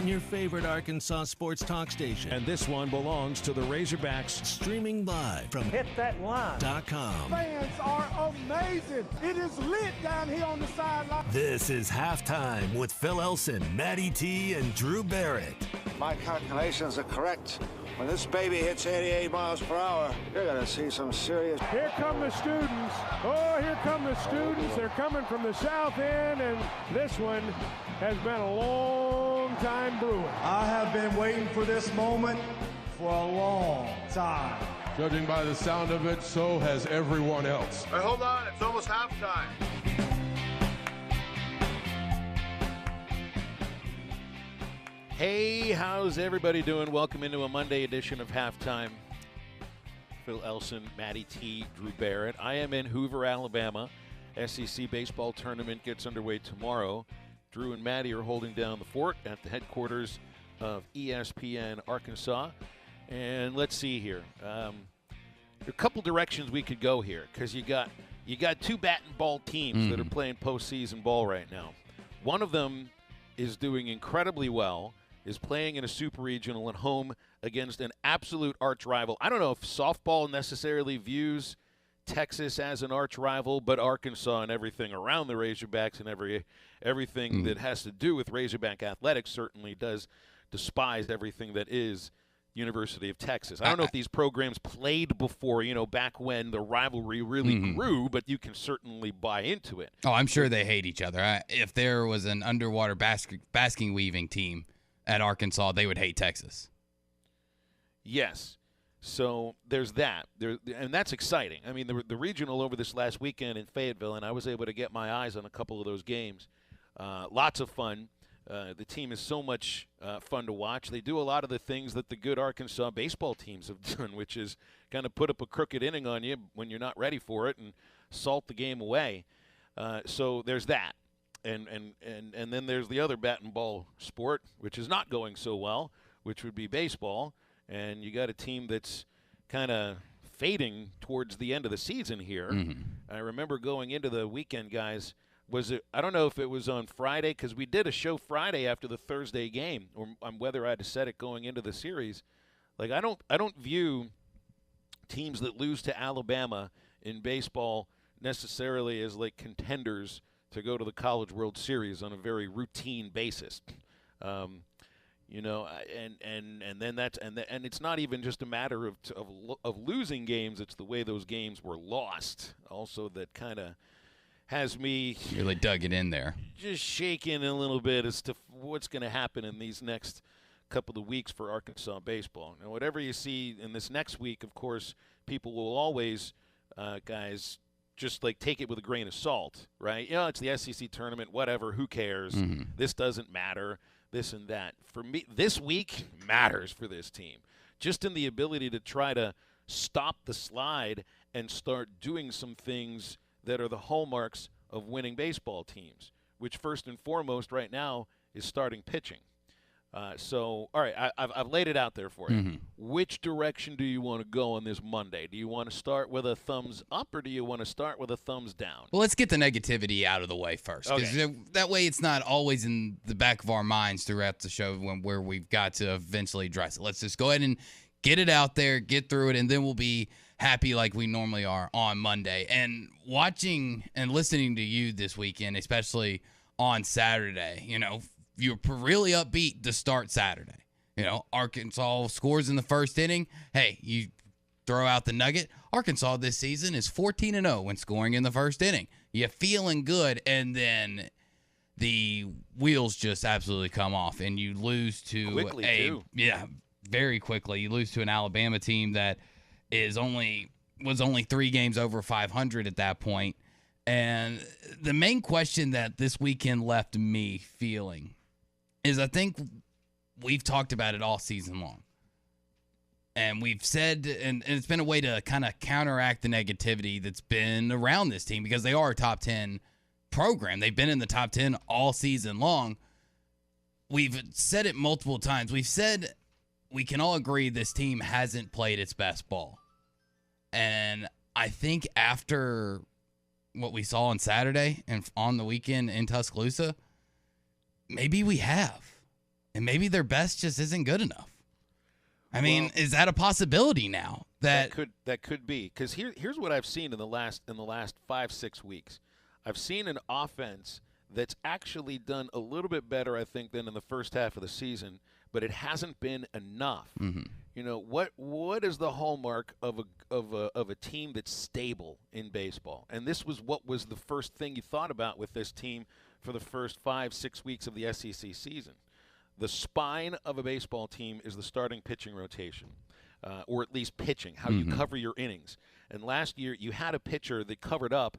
on your favorite Arkansas sports talk station. And this one belongs to the Razorbacks. Streaming live from hitthatline.com. Fans are amazing. It is lit down here on the sideline. This is Halftime with Phil Elson, Matty T, and Drew Barrett. My calculations are correct. When this baby hits 88 miles per hour, you're going to see some serious... Here come the students. Oh, here come the students. They're coming from the south end, and this one has been a long time brewing. I have been waiting for this moment for a long time. Judging by the sound of it, so has everyone else. Hey, hold on, it's almost halftime. Hey, how's everybody doing? Welcome into a Monday edition of Halftime. Phil Elson, Matty T, Drew Barrett. I am in Hoover, Alabama. SEC baseball tournament gets underway tomorrow. Drew and Matty are holding down the fort at the headquarters of ESPN Arkansas. And let's see here. There are a couple directions we could go here because you got two bat and ball teams that are playing postseason ball right now. One of them is doing incredibly well, is playing in a super regional at home against an absolute arch rival. I don't know if softball necessarily views Texas as an arch rival, but Arkansas and everything around the Razorbacks and everything that has to do with Razorback athletics certainly does despise everything that is University of Texas. I don't know if these programs played before, back when the rivalry really grew, but you can certainly buy into it. Oh, I'm sure they hate each other. If there was an underwater basking weaving team at Arkansas, they would hate Texas. Yes. So there's that. And that's exciting. I mean, the regional over this last weekend in Fayetteville, and I was able to get my eyes on a couple of those games. Lots of fun. The team is so much fun to watch. They do a lot of the things that the good Arkansas baseball teams have done, which is kind of put up a crooked inning on you when you're not ready for it and salt the game away. So there's that. And then there's the other bat and ball sport, which is not going so well, which would be baseball. And you got a team that's kind of fading towards the end of the season here. I remember going into the weekend, guys. I don't know if it was on Friday, because we did a show Friday after the Thursday game, or on whether I had said it going into the series. Like, I don't view teams that lose to Alabama in baseball necessarily as like contenders to go to the College World Series on a very routine basis. And then and it's not even just a matter of losing games. It's the way those games were lost also that kind of has me really dug it in there, just shaking a little bit as to what's going to happen in these next couple of weeks for Arkansas baseball. And whatever you see in this next week, of course, people will always, guys, just like take it with a grain of salt, right? It's the SEC tournament, whatever, who cares? This doesn't matter, this and that. For me, this week matters for this team, just in the ability to try to stop the slide and start doing some things that are the hallmarks of winning baseball teams, which first and foremost right now is starting pitching. All right, I've laid it out there for you. Which direction do you want to go on this Monday? Do you want to start with a thumbs up, or do you want to start with a thumbs down? Well, let's get the negativity out of the way first, because that way it's not always in the back of our minds throughout the show where we've got to eventually address it. Let's just go ahead and get it out there, get through it, and then we'll be happy like we normally are on Monday. And watching and listening to you this weekend, especially on Saturday, you're really upbeat to start Saturday. Arkansas scores in the first inning. Hey, you throw out the nugget. Arkansas this season is 14-0 when scoring in the first inning. You're feeling good, and then the wheels just absolutely come off, and you lose to quickly, too. Yeah, very quickly. You lose to an Alabama team that was only 3 games over 500 at that point. And the main question that this weekend left me feeling is, I think we've talked about it all season long. And we've said, and it's been a way to kind of counteract the negativity that's been around this team, because they are a top 10 program. They've been in the top 10 all season long. We've said it multiple times. We've said we can all agree this team hasn't played its best ball. And I think after what we saw on Saturday and on the weekend in Tuscaloosa, maybe we have. and maybe their best just isn't good enough. I mean, is that a possibility now? That could be, because here's what I've seen in the last 5-6 weeks. I've seen an offense that's actually done a little bit better, I think, than in the first half of the season, but it hasn't been enough. Mm-hmm. You know, what is the hallmark of a team that's stable in baseball? And this was what was the first thing you thought about with this team for the first 5-6 weeks of the SEC season. The spine of a baseball team is the starting pitching rotation, or at least pitching, how you cover your innings. And last year you had a pitcher that covered up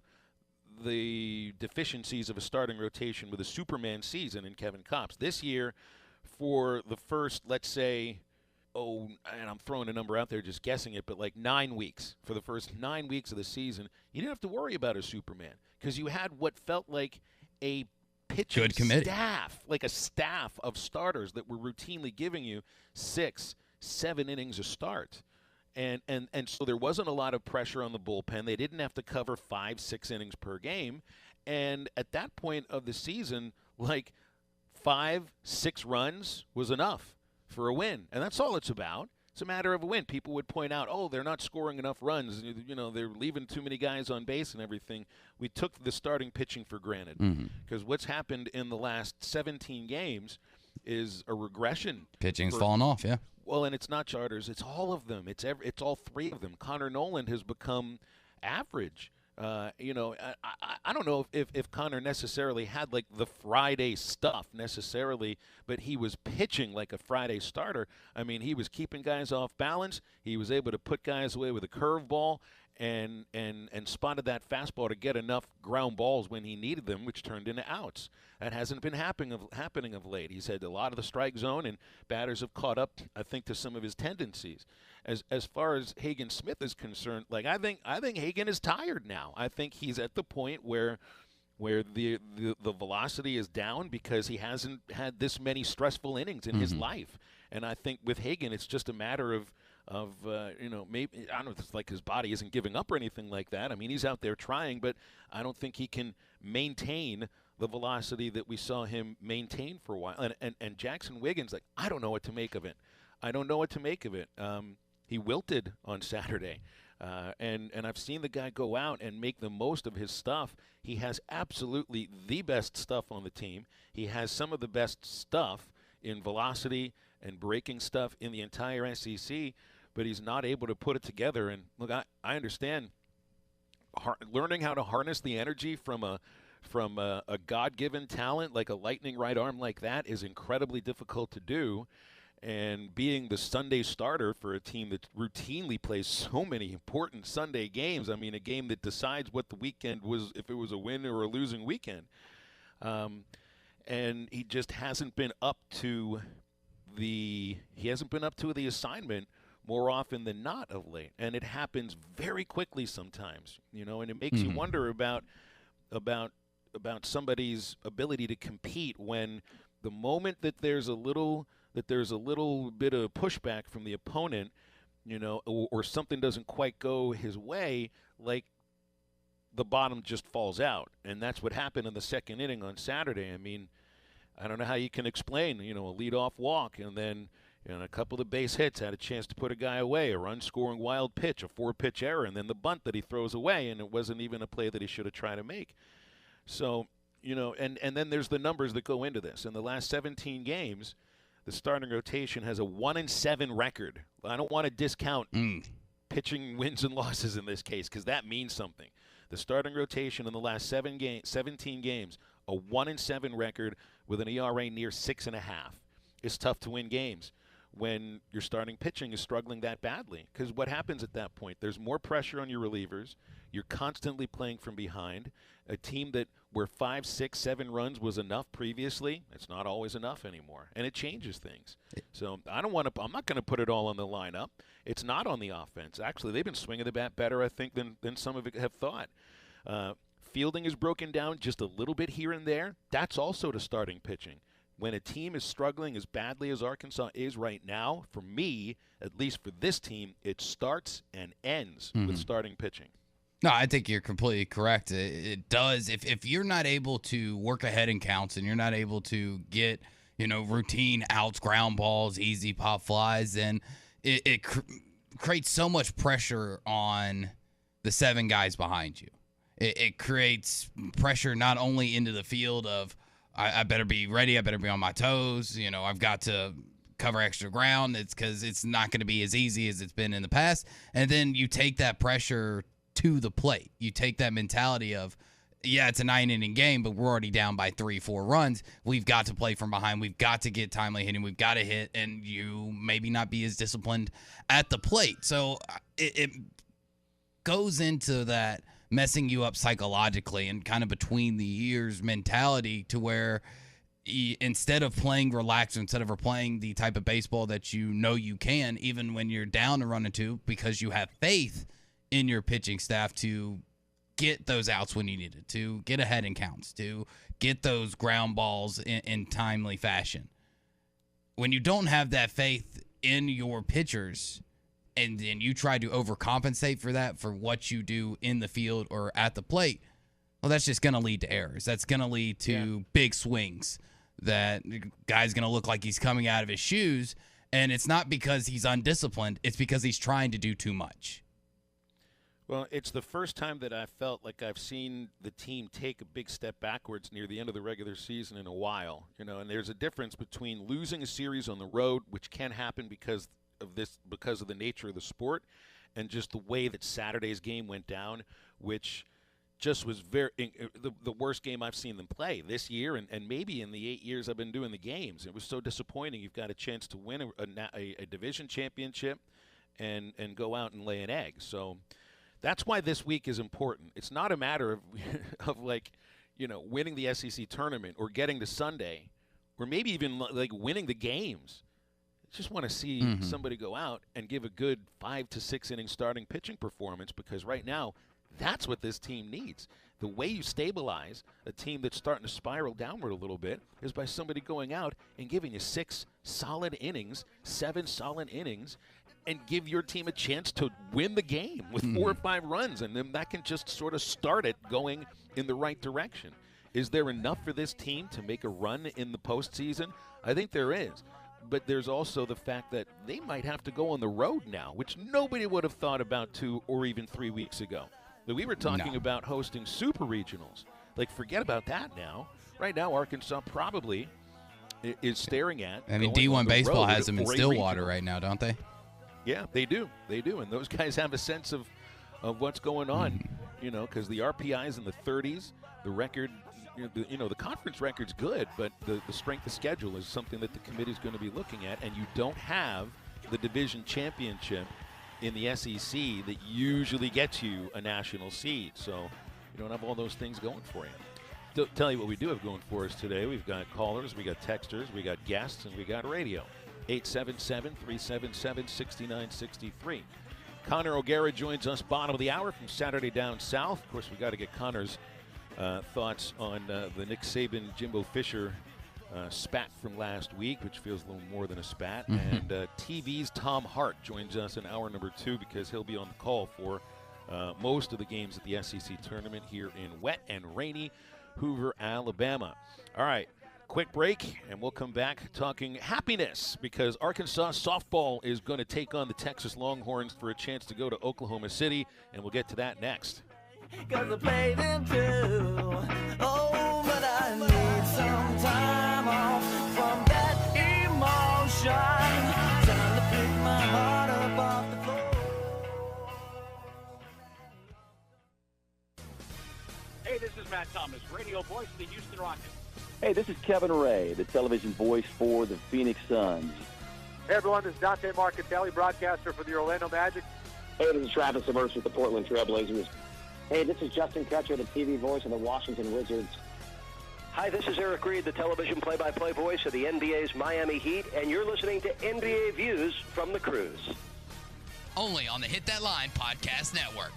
the deficiencies of a starting rotation with a Superman season in Kevin Kopps. This year, for the first, let's say, and I'm throwing a number out there, just guessing it, but like 9 weeks, for the first 9 weeks of the season, you didn't have to worry about a Superman because you had what felt like a pitching staff, like a staff of starters that were routinely giving you 6-7 innings a start. And so there wasn't a lot of pressure on the bullpen. They didn't have to cover 5-6 innings per game. And at that point of the season, like 5-6 runs was enough for a win. And that's all it's about. It's a matter of a win. People would point out, oh, they're not scoring enough runs. You know, they're leaving too many guys on base and everything. We took the starting pitching for granted because what's happened in the last 17 games is a regression. Pitching's fallen off, yeah. Well, and it's not Charters. It's all of them. It's all three of them. Connor Noland has become average. You know, I don't know if Connor necessarily had like the Friday stuff necessarily, but he was pitching like a Friday starter. I mean, he was keeping guys off balance. He was able to put guys away with a curveball and spotted that fastball to get enough ground balls when he needed them, which turned into outs. That hasn't been happening of late. He's had a lot of the strike zone, and batters have caught up, I think, to some of his tendencies. As far as Hagen Smith is concerned, like I think Hagen is tired now. I think he's at the point where the velocity is down because he hasn't had this many stressful innings in his life. And I think with Hagen, it's just a matter of you know, maybe, I don't know if it's like his body isn't giving up or anything like that. I mean, he's out there trying, but I don't think he can maintain the velocity that we saw him maintain for a while. And Jackson Wiggins, like, I don't know what to make of it. He wilted on Saturday. And I've seen the guy go out and make the most of his stuff. He has absolutely the best stuff on the team. He has some of the best stuff in velocity and breaking stuff in the entire SEC, but he's not able to put it together. And look, I understand learning how to harness the energy from a God-given talent like a lightning right arm like that is incredibly difficult to do. And being the Sunday starter for a team that routinely plays so many important Sunday games, I mean, a game that decides what the weekend was, if it was a win or a losing weekend. And he just hasn't been up to the assignment more often than not of late. And it happens very quickly sometimes, you know, and it makes you wonder about somebody's ability to compete when the moment that there's a little bit of pushback from the opponent, you know, or something doesn't quite go his way, like the bottom just falls out. And that's what happened in the second inning on Saturday. I mean, I don't know how you can explain, you know, a leadoff walk and then, you know, a couple of base hits had a chance to put a guy away, a run-scoring wild pitch, a 4-pitch error, and then the bunt that he throws away, and it wasn't even a play that he should have tried to make. So, you know, and then there's the numbers that go into this. In the last 17 games, the starting rotation has a 1-7 record. I don't want to discount pitching wins and losses in this case because that means something. The starting rotation in the last 17 games, a 1-7 record with an ERA near 6.5. It's tough to win games when your starting pitching is struggling that badly because what happens at that point? There's more pressure on your relievers. You're constantly playing from behind. A team that where 5, 6, 7 runs was enough previously, it's not always enough anymore, and it changes things. So I'm not going to put it all on the lineup. It's not on the offense. Actually, they've been swinging the bat better, I think, than some of it have thought. Fielding is broken down just a little bit here and there. That's also to starting pitching. When a team is struggling as badly as Arkansas is right now, for me, at least for this team, it starts and ends with starting pitching. No, I think you're completely correct. It does. If you're not able to work ahead in counts and you're not able to get routine outs, ground balls, easy pop flies, and it creates so much pressure on the 7 guys behind you. It creates pressure not only into the field of I better be ready, I better be on my toes, I've got to cover extra ground. It's because it's not going to be as easy as it's been in the past. And then you take that pressure to the plate. You take that mentality of, yeah, it's a 9-inning game, but we're already down by 3-4 runs. We've got to play from behind. We've got to get timely hitting. We've got to hit, and you maybe not be as disciplined at the plate. So it goes into that messing you up psychologically and kind of between the ears mentality to where instead of playing relaxed, instead of playing the type of baseball that you can, even when you're down to 1-2, because you have faith in your pitching staff to get those outs when you need it, to get ahead in counts, to get those ground balls in timely fashion. When you don't have that faith in your pitchers and then you try to overcompensate for that for what you do in the field or at the plate, well, that's just going to lead to errors. That's going to lead to big swings. That guy's going to look like he's coming out of his shoes, and it's not because he's undisciplined. It's because he's trying to do too much. Well, it's the first time that I felt like I've seen the team take a big step backwards near the end of the regular season in a while. And there's a difference between losing a series on the road, which can happen because of the nature of the sport, and just the way that Saturday's game went down, which just was the worst game I've seen them play this year and maybe in the 8 years I've been doing the games. It was so disappointing. You've got a chance to win a division championship and go out and lay an egg. So that's why this week is important. It's not a matter of winning the SEC tournament or getting to Sunday or maybe even like winning the games. I just want to see somebody go out and give a good 5 to 6 inning starting pitching performance, because right now that's what this team needs. The way you stabilize a team that's starting to spiral downward a little bit is by somebody going out and giving you 6 solid innings, 7 solid innings, and give your team a chance to win the game with 4 or 5 runs, and then that can just sort of start it going in the right direction. Is there enough for this team to make a run in the postseason? I think there is. But there's also the fact that they might have to go on the road now, which nobody would have thought about 2 or even 3 weeks ago. But we were talking about hosting super regionals. Forget about that now. Right now, Arkansas probably is staring at. I mean, D1 baseball has them in Stillwater right now, don't they? Yeah, they do. They do. And those guys have a sense of what's going on, because the RPI is in the 30s. The record, the conference record's good, but the strength of schedule is something that the committee is going to be looking at, and you don't have the division championship in the SEC that usually gets you a national seed. So you don't have all those things going for you. Tell you what we do have going for us today. We've got callers, we got texters, we got guests, and we got radio. 877-377-6963. Connor O'Gara joins us bottom of the hour from Saturday Down South. Of course, we got to get Connor's thoughts on the Nick Saban, Jimbo Fisher spat from last week, which feels a little more than a spat. And TV's Tom Hart joins us in hour number 2 because he'll be on the call for most of the games at the SEC tournament here in wet and rainy Hoover, Alabama. All right, quick break, and we'll come back talking happiness because Arkansas softball is going to take on the Texas Longhorns for a chance to go to Oklahoma City, and we'll get to that next. Cause I play them too. Oh, but I need some time off from that emotion. Time to pick my heart up off the floor. Hey, this is Matt Thomas, radio voice of the Houston Rockets. Hey, this is Kevin Ray, the television voice for the Phoenix Suns. Hey, everyone, this is Dante Marcatelli, broadcaster for the Orlando Magic. Hey, this is Travis Averse with the Portland Trailblazers. Hey, this is Justin Kutcher, the TV voice of the Washington Wizards. Hi, this is Eric Reed, the television play-by-play voice of the NBA's Miami Heat, and you're listening to NBA Views from the Cruise. Only on the Hit That Line Podcast Network.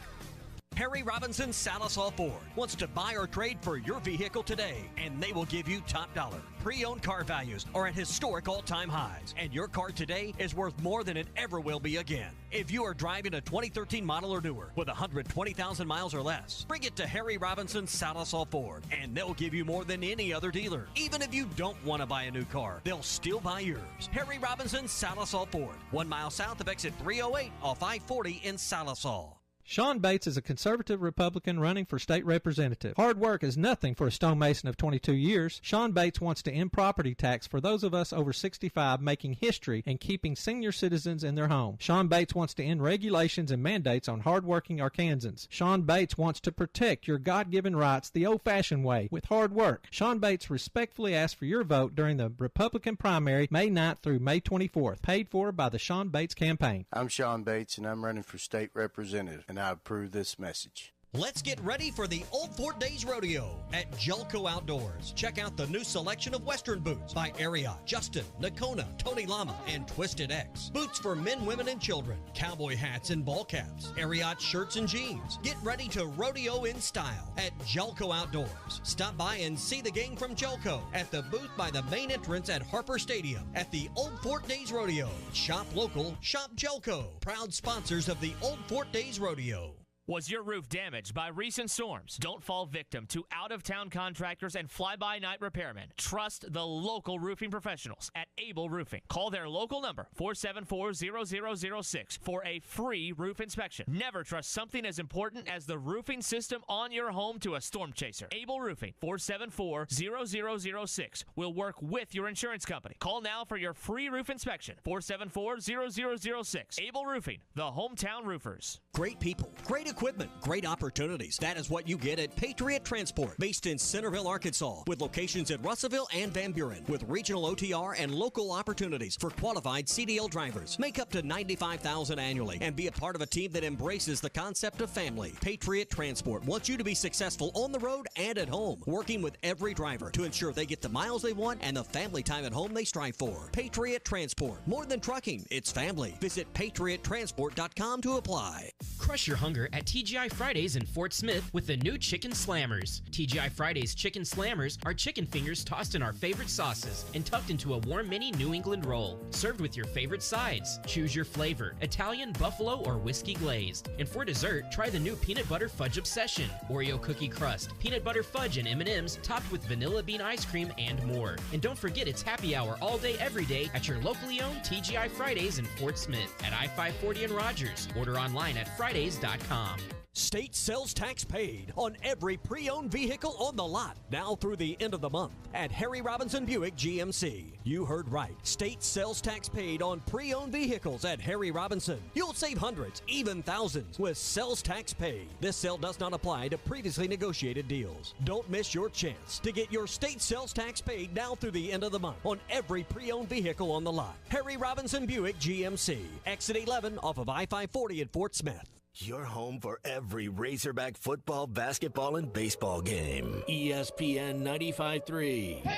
Harry Robinson Salisal Ford wants to buy or trade for your vehicle today, and they will give you top dollar. Pre-owned car values are at historic all-time highs, and your car today is worth more than it ever will be again. If you are driving a 2013 model or newer with 120,000 miles or less, bring it to Harry Robinson Salisal Ford, and they'll give you more than any other dealer. Even if you don't want to buy a new car, they'll still buy yours. Harry Robinson Salisal Ford, 1 mile south of exit 308 off I-40 in Salisal. Sean Bates is a conservative Republican running for state representative. Hard work is nothing for a stonemason of 22 years. Sean Bates wants to end property tax for those of us over 65 making history and keeping senior citizens in their home. Sean Bates wants to end regulations and mandates on hardworking Arkansans. Sean Bates wants to protect your God-given rights the old-fashioned way with hard work. Sean Bates respectfully asks for your vote during the Republican primary May 9th through May 24th, paid for by the Sean Bates campaign. I'm Sean Bates, and I'm running for state representative, and I approve this message. Let's get ready for the Old Fort Days Rodeo at Jelco Outdoors. Check out the new selection of Western boots by Ariat, Justin, Nakona, Tony Lama, and Twisted X. Boots for men, women, and children. Cowboy hats and ball caps. Ariat shirts and jeans. Get ready to rodeo in style at Jelco Outdoors. Stop by and see the gang from Jelco at the booth by the main entrance at Harper Stadium at the Old Fort Days Rodeo. Shop local, shop Jelco. Proud sponsors of the Old Fort Days Rodeo. Was your roof damaged by recent storms? Don't fall victim to out-of-town contractors and fly-by-night repairmen. Trust the local roofing professionals at Able Roofing. Call their local number, 474-0006, for a free roof inspection. Never trust something as important as the roofing system on your home to a storm chaser. Able Roofing, 474-0006, will work with your insurance company. Call now for your free roof inspection, 474-0006. Able Roofing, the hometown roofers. Great people, great equipment, great opportunities. That is what you get at Patriot Transport, based in Centerville, Arkansas, with locations in Russellville and Van Buren, with regional OTR and local opportunities for qualified CDL drivers. Make up to $95,000 annually and be a part of a team that embraces the concept of family. Patriot Transport wants you to be successful on the road and at home, working with every driver to ensure they get the miles they want and the family time at home they strive for. Patriot Transport, more than trucking, it's family. Visit patriottransport.com to apply. Crush your hunger at TGI Fridays in Fort Smith with the new Chicken Slammers. TGI Fridays Chicken Slammers are chicken fingers tossed in our favorite sauces and tucked into a warm mini New England roll. Served with your favorite sides. Choose your flavor, Italian, buffalo, or whiskey glazed. And for dessert, try the new Peanut Butter Fudge Obsession. Oreo cookie crust, peanut butter fudge, and M&Ms topped with vanilla bean ice cream and more. And don't forget it's happy hour all day every day at your locally owned TGI Fridays in Fort Smith at I-540 and Rogers. Order online at Fridays.com. State sales tax paid on every pre-owned vehicle on the lot, now through the end of the month at Harry Robinson Buick GMC. You heard right. State sales tax paid on pre-owned vehicles at Harry Robinson. You'll save hundreds, even thousands, with sales tax paid. This sale does not apply to previously negotiated deals. Don't miss your chance to get your state sales tax paid now through the end of the month on every pre-owned vehicle on the lot. Harry Robinson Buick GMC. Exit 11 off of I-540 at Fort Smith. Your home for every Razorback football, basketball, and baseball game. ESPN 95.3.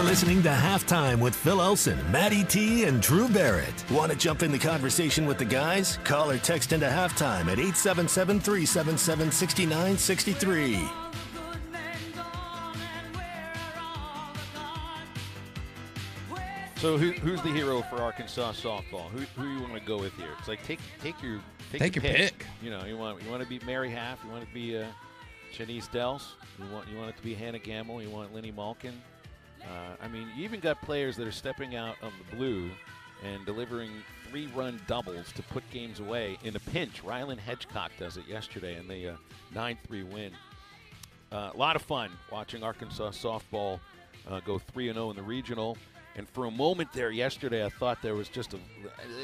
Listening to Halftime with Phil Elson, Matty T, and Drew Barrett. Want to jump in the conversation with the guys? Call or text into Halftime at 877-377-6963. So who's the hero for Arkansas softball? Who you want to go with here? It's like take your pick. You know, you want to be Mary Half, you want to be Shanice Dels, you want it to be Hannah Gamble, you want Lenny Malkin. I mean, you even got players that are stepping out of the blue and delivering 3-run doubles to put games away in a pinch. Rylan Hedgecock does it yesterday, and they 9-3 win. A lot of fun watching Arkansas softball go 3-0 in the regional. And for a moment there yesterday, I thought there was just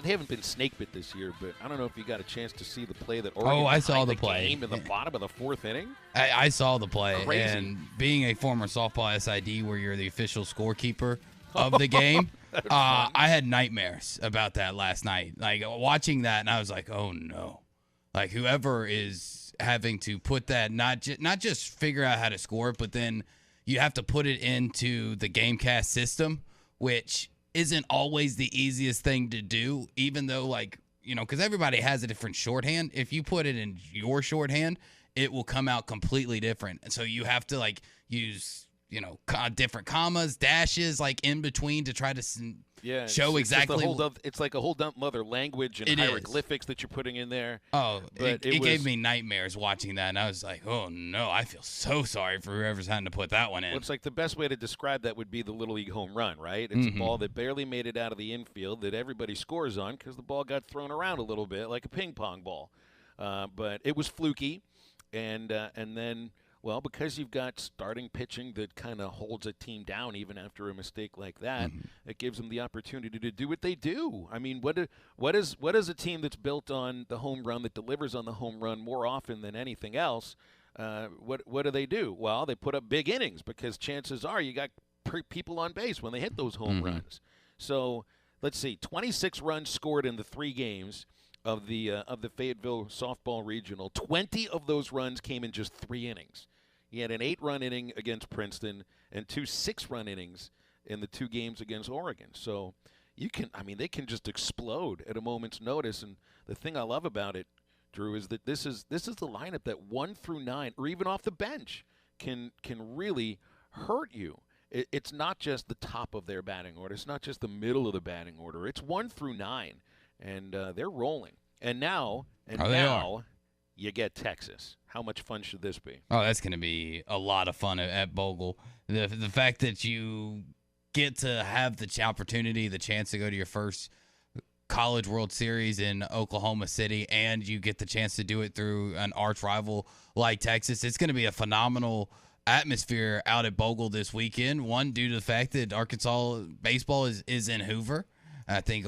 they haven't been snake bit this year, but I don't know if you got a chance to see the play that Oregon I saw the play game in the bottom of the 4th inning. I saw the play. Crazy. And being a former softball SID where you're the official scorekeeper, of the game. I had nightmares about that last night. Like watching that, and I was like, oh no. Like whoever is having to put that, not just figure out how to score it, but then you have to put it into the Gamecast system, which isn't always the easiest thing to do, even though, like, you know, because everybody has a different shorthand. If you put it in your shorthand, it will come out completely different. And so you have to, like, use, you know, different commas, dashes, like, in between to try to show exactly. It's like a whole other language and hieroglyphics that you're putting in there. Oh, it gave me nightmares watching that, and I was like, oh, no, I feel so sorry for whoever's having to put that one in. Well, it's like the best way to describe that would be the Little League home run, right? It's a ball that barely made it out of the infield that everybody scores on because the ball got thrown around a little bit like a ping pong ball. But it was fluky, and then – well, because you've got starting pitching that kind of holds a team down even after a mistake like that, it gives them the opportunity to do what they do. I mean, what is a team that's built on the home run, that delivers on the home run more often than anything else? What do? Well, they put up big innings because chances are you got people on base when they hit those home runs. So let's see, 26 runs scored in the 3 games of the Fayetteville softball regional. 20 of those runs came in just 3 innings. He had an 8-run inning against Princeton and 2 6-run innings in the 2 games against Oregon. So they can just explode at a moment's notice. And the thing I love about it, Drew, is that this is the lineup that 1 through 9, or even off the bench, can really hurt you. It's not just the top of their batting order. It's not just the middle of the batting order. It's 1 through 9, and they're rolling. And now you get Texas. How much fun should this be? Oh, that's going to be a lot of fun at Bogle. The fact that you get to have the opportunity, the chance to go to your first College World Series in Oklahoma City, and you get the chance to do it through an arch rival like Texas, it's going to be a phenomenal atmosphere out at Bogle this weekend. One, due to the fact that Arkansas baseball is in Hoover. I think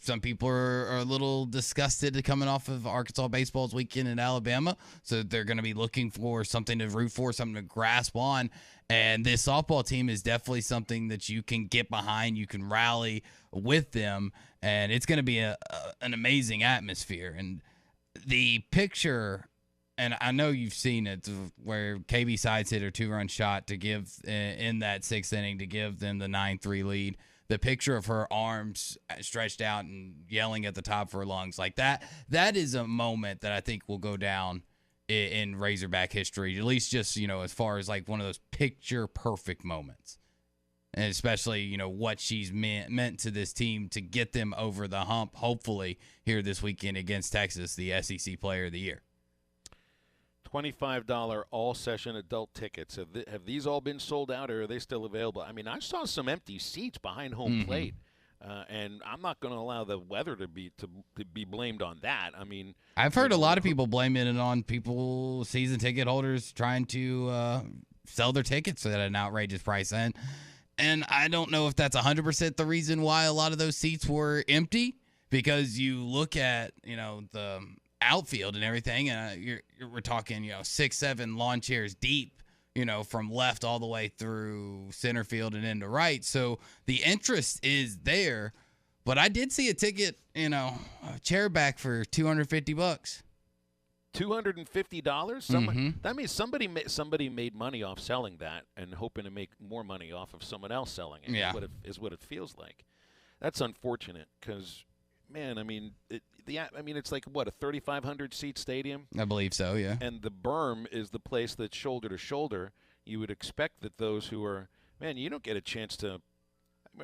some people are a little disgusted coming off of Arkansas baseball's weekend in Alabama, so they're going to be looking for something to root for, something to grasp on. And this softball team is definitely something that you can get behind. You can rally with them, and it's going to be an amazing atmosphere. And the picture, and I know you've seen it, where KB Sides hit a 2-run shot to give in that 6th inning to give them the 9-3 lead. The picture of her arms stretched out and yelling at the top of her lungs like that is a moment that I think will go down in Razorback history, at least just, you know, as far as like one of those picture perfect moments. And especially, you know, what she's meant to this team to get them over the hump, hopefully, here this weekend against Texas, the SEC Player of the Year. $25 all-session adult tickets. Have these all been sold out, or are they still available? I mean, I saw some empty seats behind home plate, and I'm not going to allow the weather to be blamed on that. I mean, I've heard a lot of people blaming it on season ticket holders trying to sell their tickets at an outrageous price. And I don't know if that's 100% the reason why a lot of those seats were empty, because you look at, you know, the outfield and everything, and we're talking, you know, 6-7 lawn chairs deep, you know, from left all the way through center field and into right. So the interest is there, but I did see a ticket, you know, a chair back for $250. $250? That means somebody made money off selling that and hoping to make more money off of someone else selling it. Yeah, is what it feels like. That's unfortunate because, man, I mean, it's like, what, a 3,500 seat stadium? I believe so, yeah. And the berm is the place that's shoulder to shoulder. You would expect that those who are, man, you don't get a chance to.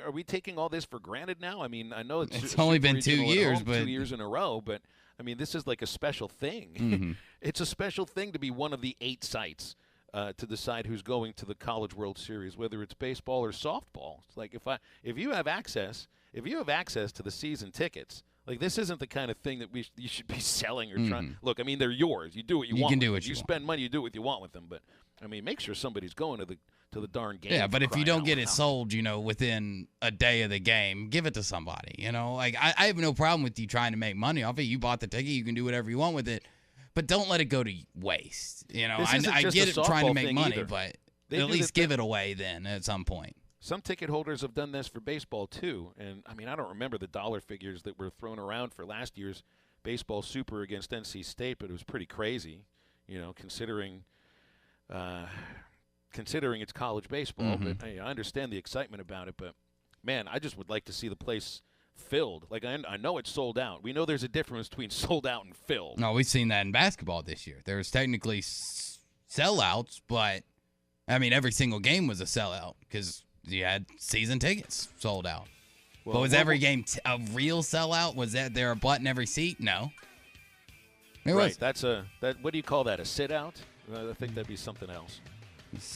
Are we taking all this for granted now? I mean, I know it's only been 2 years, but 2 years in a row. But I mean, this is like a special thing. It's a special thing to be one of the 8 sites to decide who's going to the College World Series, whether it's baseball or softball. It's like if you have access to the season tickets. Like, this isn't the kind of thing that you should be selling or trying. Look, I mean, they're yours. You do what you want. You can do what you spend money. You do what you want with them. But I mean, make sure somebody's going to the darn game. Yeah, but if you don't get it sold, you know, within a day of the game, give it to somebody. You know, like I have no problem with you trying to make money off it. You bought the ticket. You can do whatever you want with it, but don't let it go to waste. You know, I get it trying to make money, but at least give it away then at some point. some ticket holders have done this for baseball too. And, I mean, I don't remember the dollar figures that were thrown around for last year's baseball super against NC State, but it was pretty crazy, considering it's college baseball. But hey, I understand the excitement about it. But, man, I just would like to see the place filled. Like, I know it's sold out. We know there's a difference between sold out and filled. No, we've seen that in basketball this year. There's technically sellouts, but, I mean, every single game was a sellout because you had season tickets sold out. Well, but was every game a real sellout? Was there a butt in every seat? No. Right. What do you call that? A sit out? I think that'd be something else.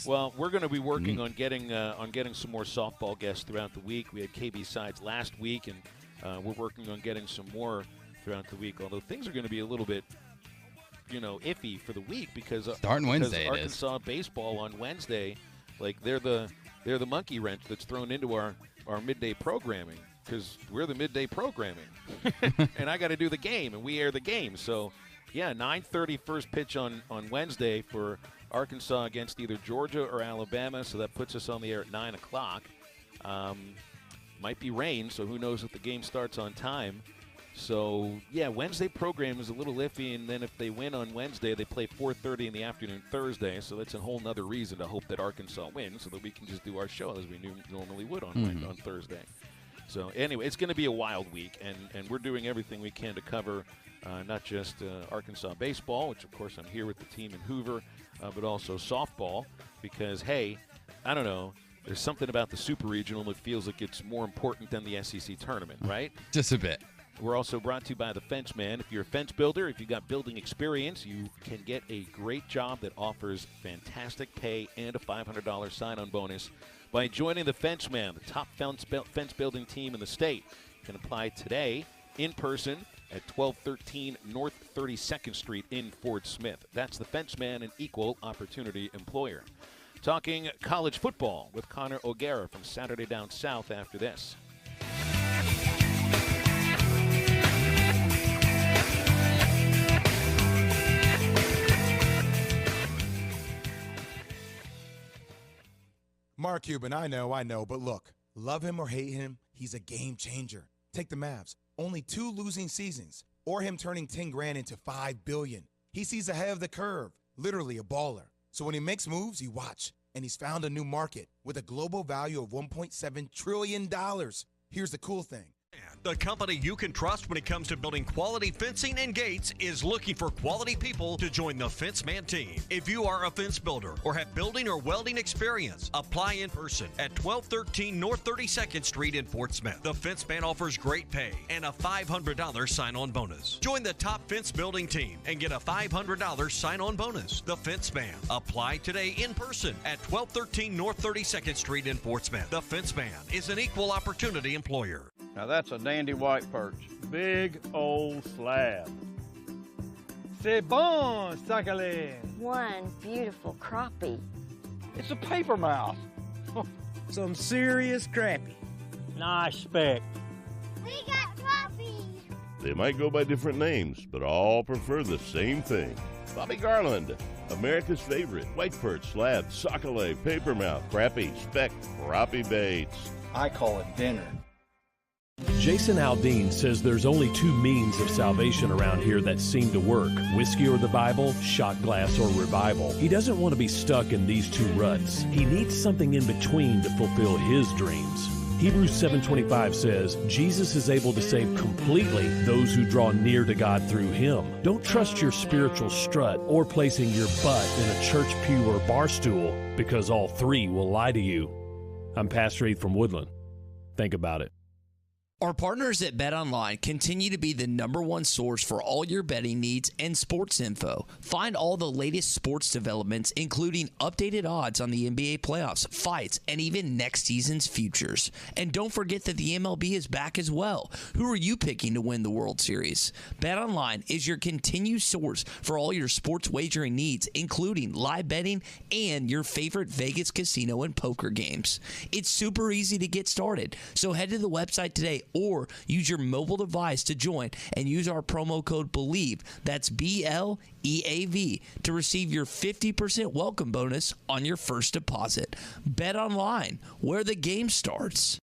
Well, we're going to be working on getting some more softball guests throughout the week. We had KB Sides last week, and we're working on getting some more throughout the week. Although things are going to be a little bit, iffy for the week because starting Wednesday, Arkansas baseball on Wednesday, like they're the monkey wrench that's thrown into our midday programming because we're the midday programming, and I got to do the game, and we air the game. So, yeah, 9:30 first pitch on Wednesday for Arkansas against either Georgia or Alabama, so that puts us on the air at 9 o'clock. Might be rain, so who knows if the game starts on time. So, yeah, Wednesday program is a little iffy, and then if they win on Wednesday, they play 4:30 in the afternoon Thursday, so that's a whole nother reason to hope that Arkansas wins so that we can just do our show as we normally would on Thursday. So, anyway, it's going to be a wild week, and we're doing everything we can to cover not just Arkansas baseball, which, of course, I'm here with the team in Hoover, but also softball because, hey, I don't know, there's something about the Super Regional that feels like it's more important than the SEC tournament, right? Just a bit. We're also brought to you by The Fence Man. If you're a fence builder, if you've got building experience, you can get a great job that offers fantastic pay and a $500 sign-on bonus by joining The Fence Man, the top fence building team in the state. You can apply today in person at 1213 North 32nd Street in Fort Smith. That's The Fence Man, an equal opportunity employer. Talking college football with Connor O'Gara from Saturday Down South after this. Mark Cuban, I know, but look, love him or hate him, he's a game changer. Take the Mavs, only 2 losing seasons, or him turning 10 grand into $5 billion. He sees ahead of the curve, literally a baller. So when he makes moves, you watch, and he's found a new market with a global value of $1.7 trillion. Here's the cool thing. The company you can trust when it comes to building quality fencing and gates is looking for quality people to join the Fence Man team. If you are a fence builder or have building or welding experience, apply in person at 1213 North 32nd Street in Fort Smith. The Fence Man offers great pay and a $500 sign-on bonus. Join the top fence building team and get a $500 sign-on bonus. The Fence Man. Apply today in person at 1213 North 32nd Street in Fort Smith. The Fence Man is an equal opportunity employer. Now that's a dandy white perch. Big old slab. C'est bon, Sakhalin. One beautiful crappie. It's a paper mouth. Some serious crappie. Nice speck. We got crappies. They might go by different names, but all prefer the same thing. Bobby Garland, America's favorite white perch, slab, sockeye, papermouth, crappie, speck, crappie baits. I call it dinner. Jason Aldean says there's only 2 means of salvation around here that seem to work: whiskey or the Bible, shot glass or revival. He doesn't want to be stuck in these 2 ruts. He needs something in between to fulfill his dreams. Hebrews 7:25 says, Jesus is able to save completely those who draw near to God through him. Don't trust your spiritual strut or placing your butt in a church pew or bar stool, because all 3 will lie to you. I'm Pastor Heath from Woodland. Think about it. Our partners at BetOnline continue to be the #1 source for all your betting needs and sports info. Find all the latest sports developments, including updated odds on the NBA playoffs, fights, and even next season's futures. And don't forget that the MLB is back as well. Who are you picking to win the World Series? BetOnline is your continued source for all your sports wagering needs, including live betting and your favorite Vegas casino and poker games. It's super easy to get started, so head to the website today or use your mobile device to join and use our promo code BELIEVE, that's BLEAV, to receive your 50% welcome bonus on your first deposit. Bet online, where the game starts.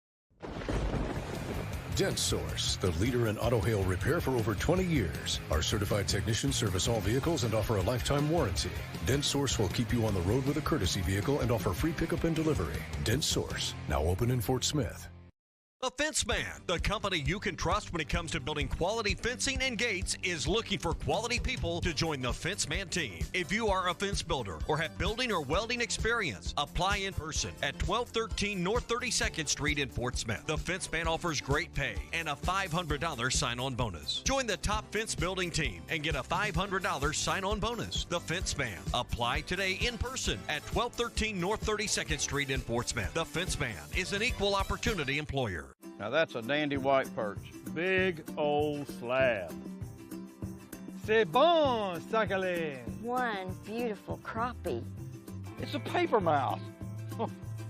Dent Source, the leader in auto hail repair for over 20 years. Our certified technicians service all vehicles and offer a lifetime warranty. Dent Source will keep you on the road with a courtesy vehicle and offer free pickup and delivery. Dent Source, now open in Fort Smith. The Fence Man, the company you can trust when it comes to building quality fencing and gates, is looking for quality people to join the Fence Man team. If you are a fence builder or have building or welding experience, apply in person at 1213 North 32nd Street in Fort Smith. The Fence Man offers great pay and a $500 sign-on bonus. Join the top fence building team and get a $500 sign-on bonus. The Fence Man. Apply today in person at 1213 North 32nd Street in Fort Smith. The Fence Man is an equal opportunity employer. Now that's a dandy white perch. Big old slab. C'est bon, sacalé. One beautiful crappie. It's a paper mouse.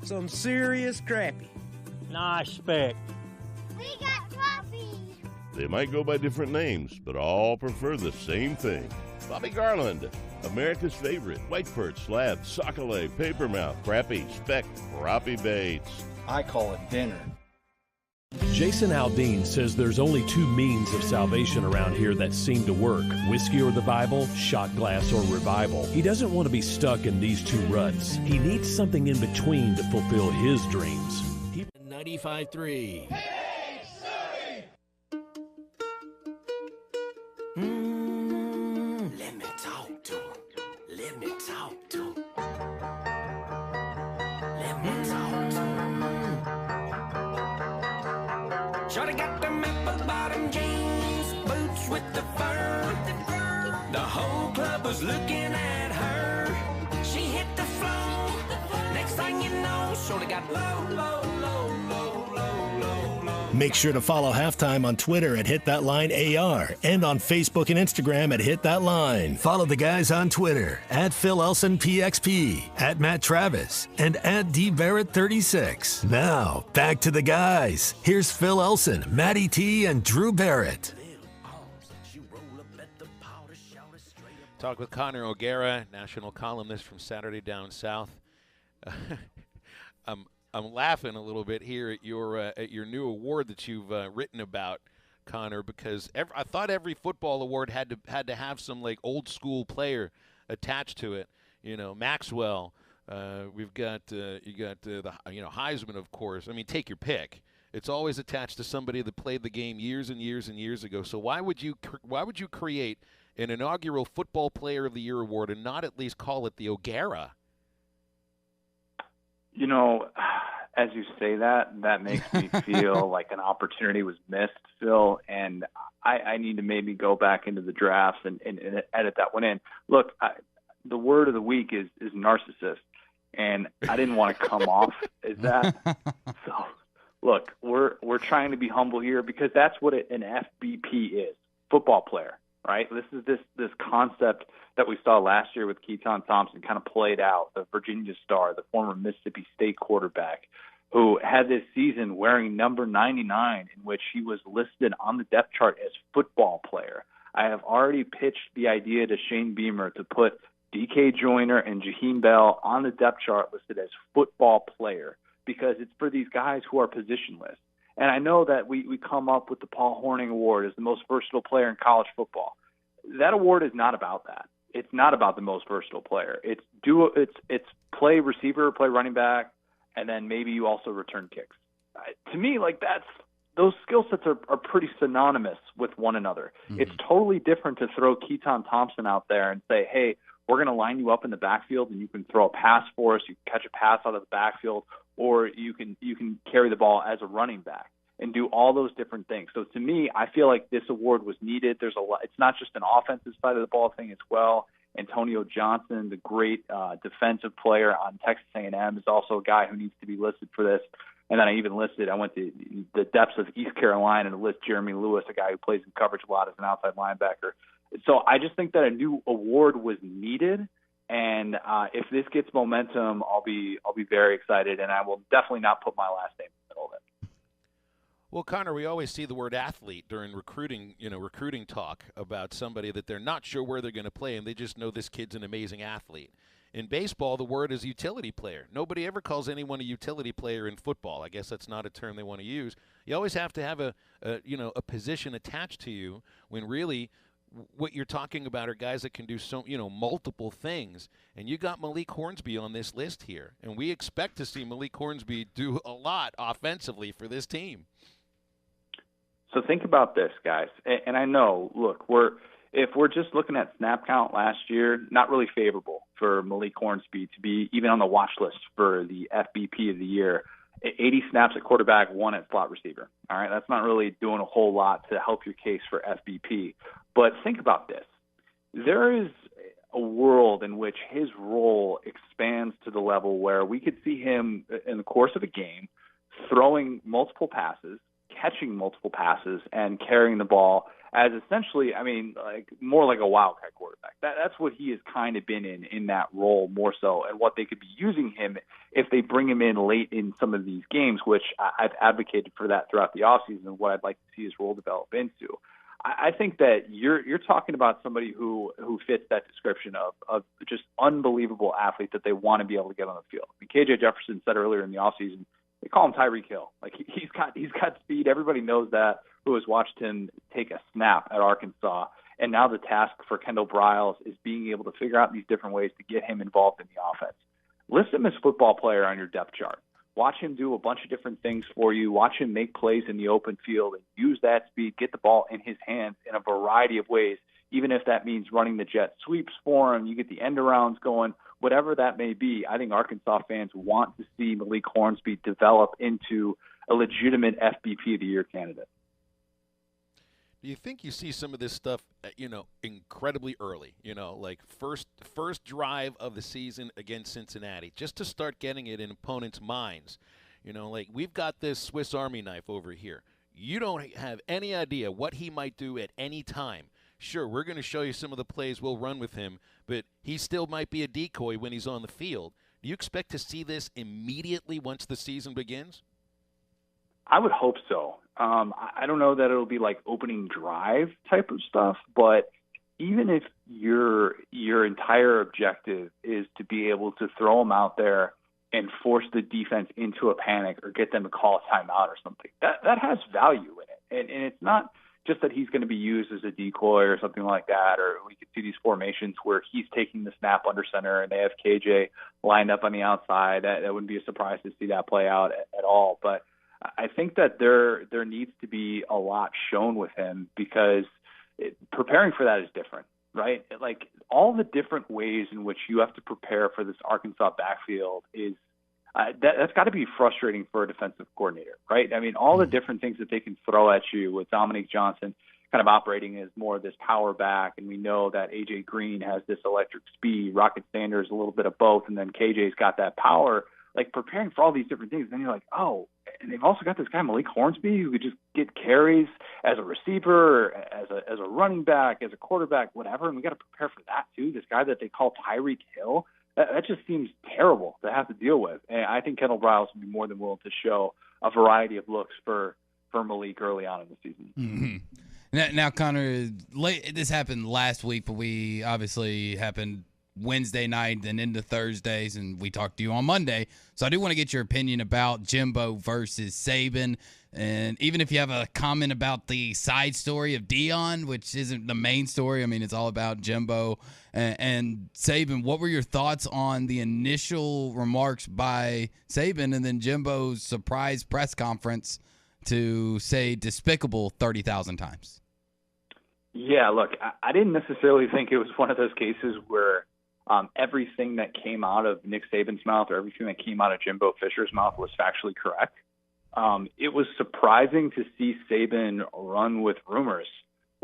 Some serious crappie. Nice speck. We got crappie. They might go by different names, but all prefer the same thing. Bobby Garland, America's favorite white perch, slab, sockeye, papermouth, crappie, speck, crappie baits. I call it dinner. Jason Aldean says there's only two means of salvation around here that seem to work: whiskey or the Bible, shot glass or revival. He doesn't want to be stuck in these two ruts. He needs something in between to fulfill his dreams. 95.3. Let me talk to him. Let me talk to him. Let me talk to him. Shorty got them apple-bottom jeans, boots with the fur. The whole club was looking at her. She hit the floor. Next thing you know, shorty got low, low, low, low, low, low, low. Make sure to follow Halftime on Twitter at HitThatLineAR and on Facebook and Instagram at HitThatLine. Follow the guys on Twitter at PhilElsonPXP, at Matt Travis, and at DBarrett36. Now, back to the guys. Here's Phil Elson, Matty T, and Drew Barrett. Talk with Connor O'Gara, national columnist from Saturday Down South. I'm laughing a little bit here at your new award that you've written about, Connor, because I thought every football award had to have some like old school player attached to it. You know, Maxwell. We've got you got the Heisman, of course. I mean, take your pick. It's always attached to somebody that played the game years and years and years ago. So why would you create an inaugural Football Player of the Year award and not at least call it the O'Gara? You know, as you say that makes me feel like an opportunity was missed, Phil, and I need to maybe go back into the drafts and edit that one in. Look, the word of the week is narcissist, and I didn't want to come off as that. So, look, we're trying to be humble here because that's what an FBP is, football player, right? This is this concept that we saw last year with Keaton Thompson kind of played out, the Virginia star, the former Mississippi State quarterback, who had this season wearing number 99, in which he was listed on the depth chart as football player. I have already pitched the idea to Shane Beamer to put DK Joyner and Jaheim Bell on the depth chart listed as football player, because it's for these guys who are positionless. And I know that we come up with the Paul Hornung Award as the most versatile player in college football. That award is not about that. It's not about the most versatile player. It's play receiver, play running back, and then maybe you also return kicks. To me, like those skill sets are pretty synonymous with one another. Mm-hmm. It's totally different to throw Keaton Thompson out there and say, hey, we're going to line you up in the backfield and you can throw a pass for us, you can catch a pass out of the backfield, or you can carry the ball as a running back and do all those different things. So to me, I feel like this award was needed. There's a lot. It's not just an offensive side of the ball thing as well. Antonio Johnson, the great defensive player on Texas A&M, is also a guy who needs to be listed for this. And then I went to the depths of East Carolina to list Jeremy Lewis, a guy who plays in coverage a lot as an outside linebacker. So I just think that a new award was needed. And if this gets momentum, I'll be very excited, and I will definitely not put my last name in the middle of it. Well, Connor, we always see the word athlete during recruiting talk about somebody that they're not sure where they're going to play, and they just know this kid's an amazing athlete. In baseball, the word is utility player. Nobody ever calls anyone a utility player in football. I guess that's not a term they want to use. You always have to have a position attached to you when really what you're talking about are guys that can do multiple things. And you got Malik Hornsby on this list here, and we expect to see Malik Hornsby do a lot offensively for this team. So think about this, guys. And I know, look, if we're just looking at snap count last year, not really favorable for Malik Hornsby to be even on the watch list for the FBP of the year. 80 snaps at quarterback, 1 at slot receiver. All right, that's not really doing a whole lot to help your case for FBP. But think about this. There is a world in which his role expands to the level where we could see him in the course of a game throwing multiple passes, catching multiple passes, and carrying the ball as essentially, more like a wildcat quarterback. That's what he has kind of been in that role more so, and what they could be using him if they bring him in late in some of these games, which I've advocated for that throughout the offseason, and what I'd like to see his role develop into. I think that you're talking about somebody who fits that description of just unbelievable athlete that they want to be able to get on the field. KJ Jefferson said earlier in the offseason, they call him Tyreek Hill. Like he's got speed. Everybody knows that, who has watched him take a snap at Arkansas. And now the task for Kendall Briles is being able to figure out these different ways to get him involved in the offense. List him as football player on your depth chart. Watch him do a bunch of different things for you. Watch him make plays in the open field and use that speed, get the ball in his hands in a variety of ways, even if that means running the jet sweeps for him. You get the end arounds going, whatever that may be. I think Arkansas fans want to see Malik Hornsby develop into a legitimate FBP of the year candidate. Do you think you see some of this stuff, incredibly early, like first drive of the season against Cincinnati, just to start getting it in opponents' minds? Like we've got this Swiss Army knife over here. You don't have any idea what he might do at any time. Sure, we're going to show you some of the plays we'll run with him, but he still might be a decoy when he's on the field. Do you expect to see this immediately once the season begins? I would hope so. I don't know that it'll be like opening drive type of stuff, but even if your entire objective is to be able to throw them out there and force the defense into a panic or get them to call a timeout or something, that has value in it. And it's not just that he's going to be used as a decoy or something like that, or we could see these formations where he's taking the snap under center and they have KJ lined up on the outside. That wouldn't be a surprise to see that play out at all. But I think that there needs to be a lot shown with him, because preparing for that is different, right? Like all the different ways in which you have to prepare for this Arkansas backfield is that's got to be frustrating for a defensive coordinator, right? I mean, all the different things that they can throw at you with Dominique Johnson kind of operating as more of this power back, and we know that A.J. Green has this electric speed, Rocket Sanders a little bit of both, and then KJ's got that power. Like preparing for all these different things, then you're like, oh, and they've also got this guy Malik Hornsby who could just get carries as a receiver, as a running back, as a quarterback, whatever, and we got to prepare for that too. This guy that they call Tyreek Hill, that just seems terrible to have to deal with. And I think Kendall Briles would be more than willing to show a variety of looks for Malik early on in the season. Mm-hmm. Now, Connor, this happened last week, but we obviously happened Wednesday night and into Thursdays, and we talked to you on Monday. So I do want to get your opinion about Jimbo versus Saban. And even if you have a comment about the side story of Deion, which isn't the main story, I mean, it's all about Jimbo and Saban. What were your thoughts on the initial remarks by Saban and then Jimbo's surprise press conference to say despicable 30,000 times? Yeah, look, I didn't necessarily think it was one of those cases where everything that came out of Nick Saban's mouth or everything that came out of Jimbo Fisher's mouth was factually correct. It was surprising to see Saban run with rumors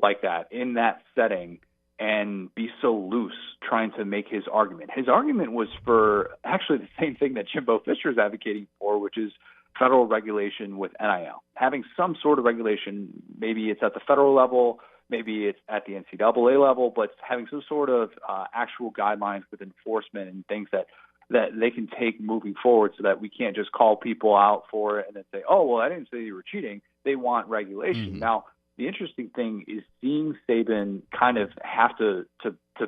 like that in that setting and be so loose trying to make his argument. His argument was for actually the same thing that Jimbo Fisher is advocating for, which is federal regulation with NIL. Having some sort of regulation, maybe it's at the federal level, maybe it's at the NCAA level, but having some sort of actual guidelines with enforcement and things that they can take moving forward so that we can't just call people out for it and then say, oh, well, I didn't say you were cheating. They want regulation. Now, the interesting thing is seeing Saban kind of have to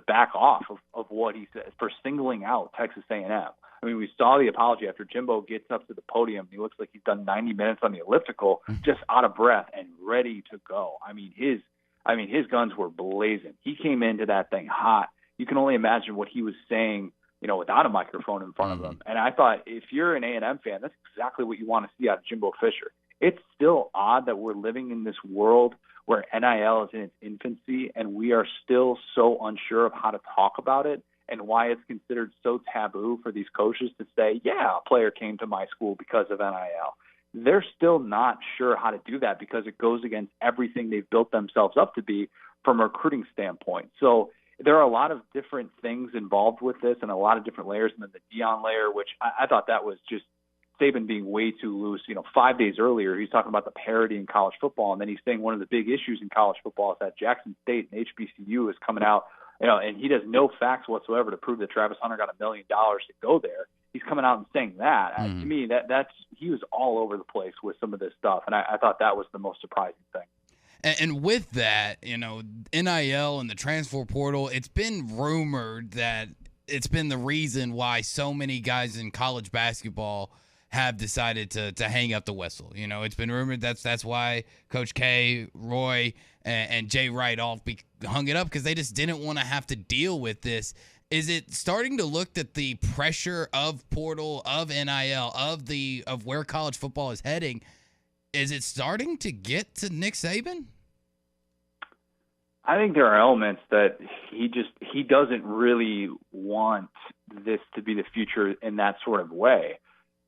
back off of what he says for singling out Texas A&M. I mean, we saw the apology after Jimbo gets up to the podium. He looks like he's done 90 minutes on the elliptical, just out of breath and ready to go. I mean, his guns were blazing. He came into that thing hot. You can only imagine what he was saying, without a microphone in front of him. And I thought, if you're an A&M fan, that's exactly what you want to see out of Jimbo Fisher. It's still odd that we're living in this world where NIL is in its infancy and we are still so unsure of how to talk about it and why it's considered so taboo for these coaches to say, yeah, a player came to my school because of NIL. They're still not sure how to do that because it goes against everything they've built themselves up to be from a recruiting standpoint. So there are a lot of different things involved with this and a lot of different layers, and then the Deion layer, which I thought that was just Saban being way too loose. 5 days earlier, he's talking about the parity in college football, and then he's saying one of the big issues in college football is that Jackson State and HBCU is coming out, and he has no facts whatsoever to prove that Travis Hunter got $1 million to go there. He's coming out and saying that. To me, that's he was all over the place with some of this stuff, and I thought that was the most surprising thing. And with that, NIL and the transfer portal, it's been rumored that it's been the reason why so many guys in college basketball have decided to hang up the whistle. It's been rumored that's why Coach K, Roy, and Jay Wright all hung it up because they just didn't want to have to deal with this. Is it starting to look that the pressure of portal, of NIL, of where college football is heading, is it starting to get to Nick Saban? I think there are elements that he doesn't really want this to be the future in that sort of way.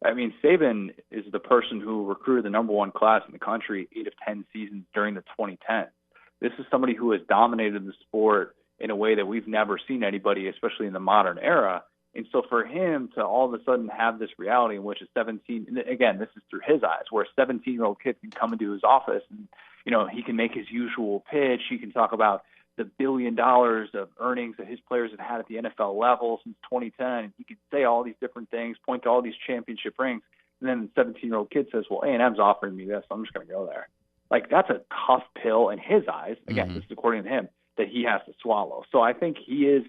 I mean, Saban is the person who recruited the number one class in the country 8 of 10 seasons during the 2010s. This is somebody who has dominated the sport in a way that we've never seen anybody, especially in the modern era. And so for him to all of a sudden have this reality in which a 17, and again, this is through his eyes, where a 17-year-old kid can come into his office and, he can make his usual pitch. He can talk about the $1 billion of earnings that his players have had at the NFL level since 2010. And he can say all these different things, point to all these championship rings. And then the 17-year-old kid says, well, A&M's offering me this, so I'm just going to go there. Like, that's a tough pill in his eyes. Again, this is according to him, that he has to swallow. So I think he is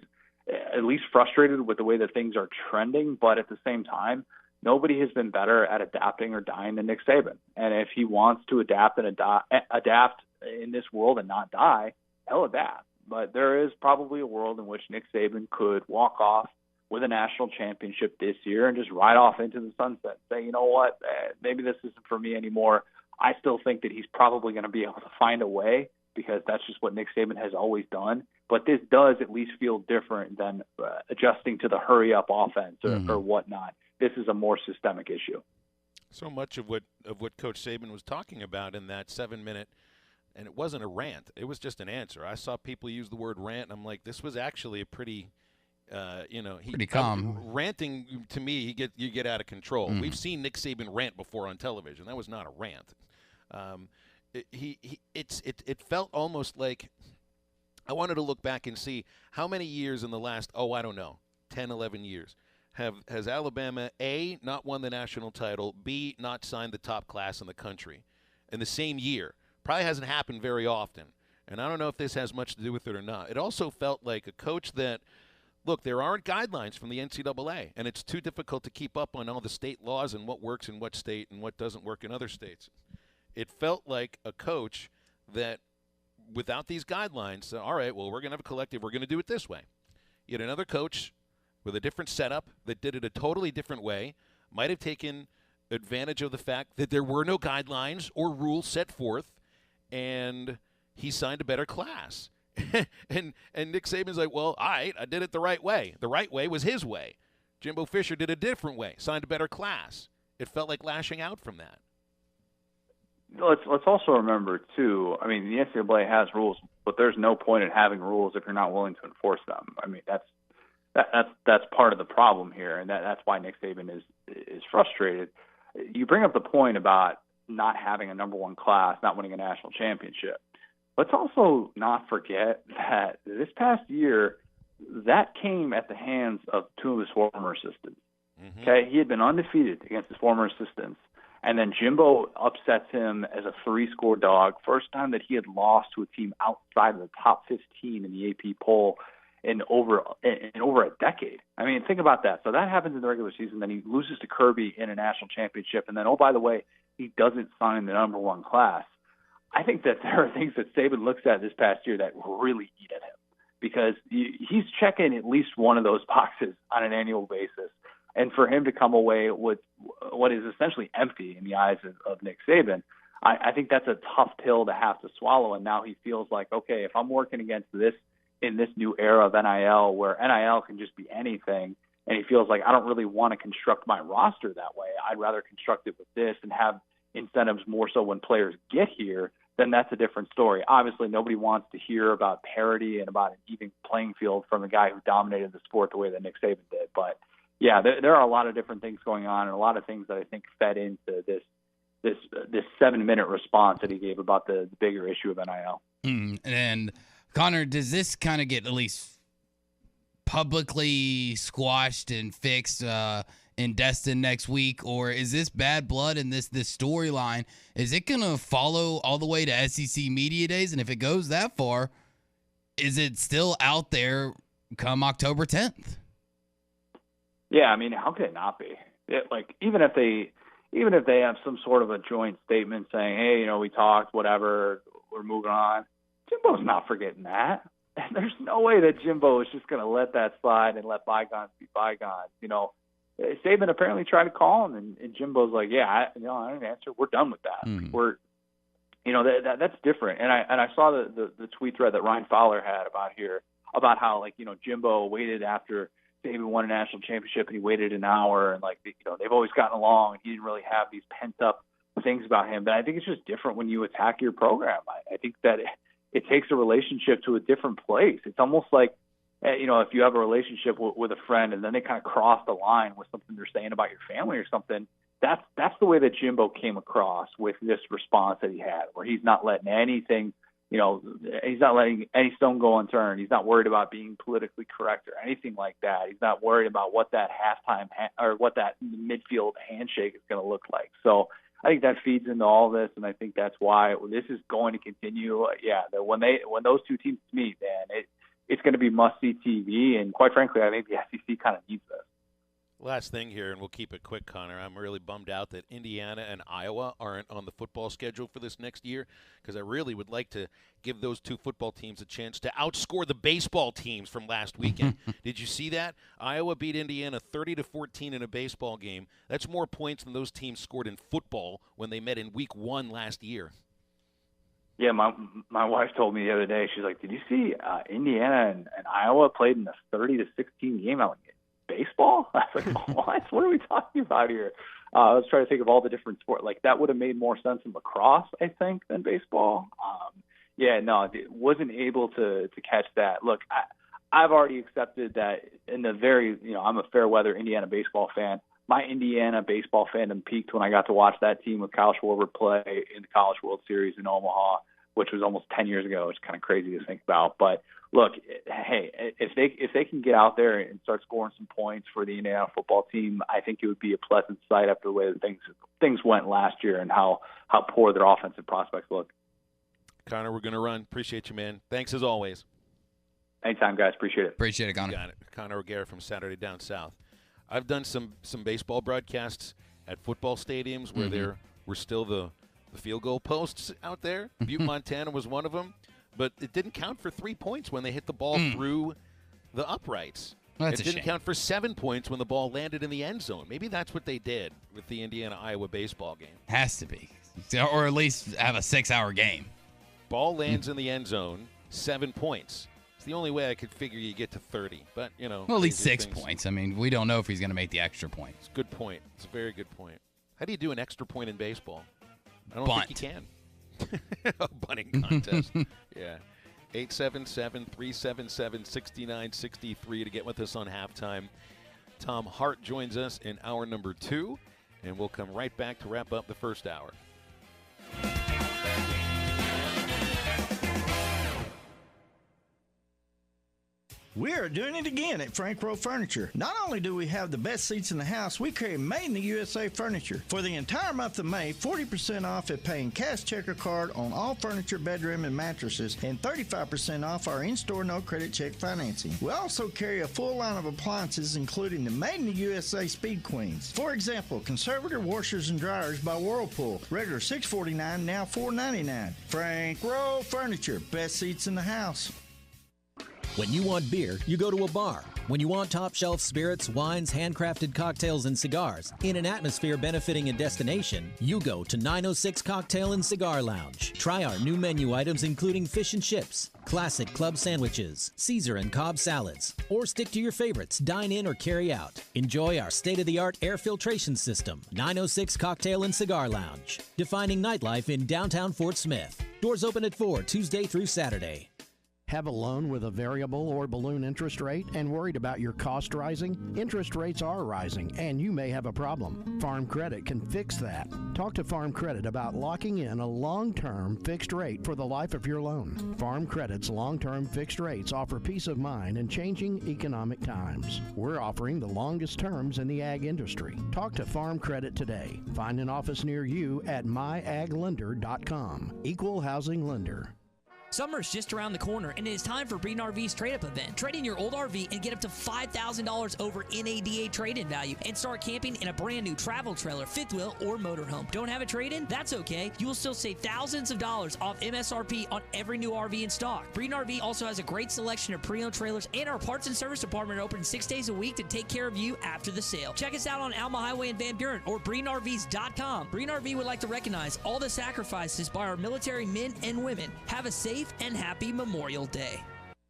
at least frustrated with the way that things are trending, but at the same time, nobody has been better at adapting or dying than Nick Saban. And if he wants to adapt and adapt in this world and not die, he'll adapt. But there is probably a world in which Nick Saban could walk off with a national championship this year and just ride off into the sunset and say, you know what, maybe this isn't for me anymore. I still think that he's probably going to be able to find a way because that's just what Nick Saban has always done. But this does at least feel different than adjusting to the hurry-up offense or whatnot. This is a more systemic issue. So much of what Coach Saban was talking about in that 7-minute, and it wasn't a rant. It was just an answer. I saw people use the word rant, and I'm like, this was actually a pretty, pretty calm. Ranting, to me, you get out of control. We've seen Nick Saban rant before on television. That was not a rant. It felt almost like I wanted to look back and see how many years in the last, 10, 11 years, has Alabama, A, not won the national title, B, not signed the top class in the country in the same year. Probably hasn't happened very often. And I don't know if this has much to do with it or not. It also felt like a coach that, look, there aren't guidelines from the NCAA, and it's too difficult to keep up on all the state laws and what works in what state and what doesn't work in other states. It felt like a coach that, without these guidelines, said, all right, well, we're going to have a collective. We're going to do it this way. Yet another coach with a different setup that did it a totally different way might have taken advantage of the fact that there were no guidelines or rules set forth, and he signed a better class. and Nick Saban's like, well, all right, I did it the right way. The right way was his way. Jimbo Fisher did a different way, signed a better class. It felt like lashing out from that. Let's also remember, too, I mean, the NCAA has rules, but there's no point in having rules if you're not willing to enforce them. I mean, that's part of the problem here, and that's why Nick Saban is frustrated. You bring up the point about not having a number one class, not winning a national championship. Let's also not forget that this past year, that came at the hands of two of his former assistants. Okay, he had been undefeated against his former assistants, And then Jimbo upsets him as a 3-score dog. First time that he had lost to a team outside of the top 15 in the AP poll in over a decade. I mean, think about that. So that happens in the regular season. Then he loses to Kirby in a national championship. And then, oh, by the way, he doesn't sign the number 1 class. I think that there are things that Saban looks at this past year that really eat at him, because he's checking at least one of those boxes on an annual basis. And for him to come away with what is essentially empty in the eyes of Nick Saban, I think that's a tough pill to have to swallow. And now he feels like, okay, if I'm working against this in this new era of NIL, where NIL can just be anything, and he feels like I don't really want to construct my roster that way. I'd rather construct it with this and have incentives more so when players get here, then that's a different story. Obviously, nobody wants to hear about parity and about an even playing field from a guy who dominated the sport the way that Nick Saban did. But yeah, there are a lot of different things going on, and a lot of things that I think fed into this 7-minute response that he gave about the bigger issue of NIL. And Connor, does this kind of get at least publicly squashed and fixed in Destin next week, or is this bad blood and this storyline, is it going to follow all the way to SEC Media Days? And if it goes that far, is it still out there come October 10th? Yeah, I mean, how could it not be? Even if they have some sort of a joint statement saying, hey, we talked, whatever, we're moving on, Jimbo's not forgetting that. And there's no way that Jimbo is just going to let that slide and let bygones be bygones. Saban apparently tried to call him, and Jimbo's like, yeah, I didn't answer. We're done with that. We're, that's different. And I saw the tweet thread that Ryan Fowler had about how Jimbo waited after Saban won a national championship, and he waited an hour, and they've always gotten along, and he didn't really have these pent up things about him. But I think it's just different when you attack your program. I think that it takes a relationship to a different place. It's almost like, if you have a relationship with a friend and then they kind of cross the line with something they're saying about your family or something, that's the way that Jimbo came across with this response that he had, where he's not letting anything, he's not letting any stone go unturned. He's not worried about being politically correct or anything like that. He's not worried about what that halftime or what that midfield handshake is going to look like. So I think that feeds into all this, and I think that's why this is going to continue. When those two teams meet, man, it's going to be must-see TV, and quite frankly, I think the SEC kind of needs this. Last thing here, and we'll keep it quick, Connor. I'm really bummed out that Indiana and Iowa aren't on the football schedule for this next year, because I really would like to give those two football teams a chance to outscore the baseball teams from last weekend. Did you see that? Iowa beat Indiana 30-14 in a baseball game. That's more points than those teams scored in football when they met in Week 1 last year. Yeah, my wife told me the other day, she's like, did you see Indiana and Iowa played in a 30-16 game? I'm like, baseball? I was like, what are we talking about here? I was trying to think of all the different sports. That would have made more sense in lacrosse, I think, than baseball. Wasn't able to catch that. Look, I've already accepted that in the I'm a fair weather Indiana baseball fan. My Indiana baseball fandom peaked when I got to watch that team with Kyle Schwarber play in the College World Series in Omaha, which was almost 10 years ago. It's kind of crazy to think about. But look, hey, if they can get out there and start scoring some points for the Indiana football team, I think it would be a pleasant sight after the way that things went last year and how poor their offensive prospects look. Connor, we're going to run. Appreciate you, man. Thanks as always. Anytime, guys. Appreciate it. Appreciate it, Connor. You got it. Connor O'Gara from Saturday Down South. I've done some baseball broadcasts at football stadiums where there were still the field goal posts out there. Butte, Montana was one of them. But it didn't count for 3 points when they hit the ball through the uprights. It didn't count for 7 points when the ball landed in the end zone. Maybe that's what they did with the Indiana-Iowa baseball game. Has to be. Or at least have a 6-hour game. Ball lands in the end zone, 7 points. It's the only way I could figure you get to 30. But, Well, at least 6 points. I mean, we don't know if he's going to make the extra point. It's a good point. It's a very good point. How do you do an extra point in baseball? I don't think you can. A bunting contest. Yeah. 877-377-6963 to get with us on halftime. Tom Hart joins us in hour number 2, and we'll come right back to wrap up the first hour. We're doing it again at Frank Rowe Furniture. Not only do we have the best seats in the house, we carry made in the USA furniture. For the entire month of May, 40% off at paying cash check or card on all furniture, bedroom, and mattresses, and 35% off our in-store no credit check financing. We also carry a full line of appliances, including the made in the USA Speed Queens. For example, conservative washers and dryers by Whirlpool, regular $649, now $499. Frank Rowe Furniture, best seats in the house. When you want beer, you go to a bar. When you want top-shelf spirits, wines, handcrafted cocktails, and cigars, in an atmosphere benefiting a destination, you go to 906 Cocktail and Cigar Lounge. Try our new menu items including fish and chips, classic club sandwiches, Caesar and Cobb salads, or stick to your favorites, dine in or carry out. Enjoy our state-of-the-art air filtration system. 906 Cocktail and Cigar Lounge, defining nightlife in downtown Fort Smith. Doors open at 4 Tuesday through Saturday. Have a loan with a variable or balloon interest rate and worried about your cost rising? Interest rates are rising and you may have a problem. Farm Credit can fix that. Talk to Farm Credit about locking in a long-term fixed rate for the life of your loan. Farm Credit's long-term fixed rates offer peace of mind in changing economic times. We're offering the longest terms in the ag industry. Talk to Farm Credit today. Find an office near you at myaglender.com. Equal housing lender. Summer's just around the corner, and it is time for Breeden RV's trade-up event. Trade in your old RV and get up to $5,000 over NADA trade-in value and start camping in a brand-new travel trailer, fifth wheel, or motorhome. Don't have a trade-in? That's okay. You will still save thousands of dollars off MSRP on every new RV in stock. Breeden RV also has a great selection of pre-owned trailers, and our parts and service department open 6 days a week to take care of you after the sale. Check us out on Alma Highway in Van Buren or BreedenRVs.com. Breeden RV would like to recognize all the sacrifices by our military men and women. Have a safe and happy Memorial Day.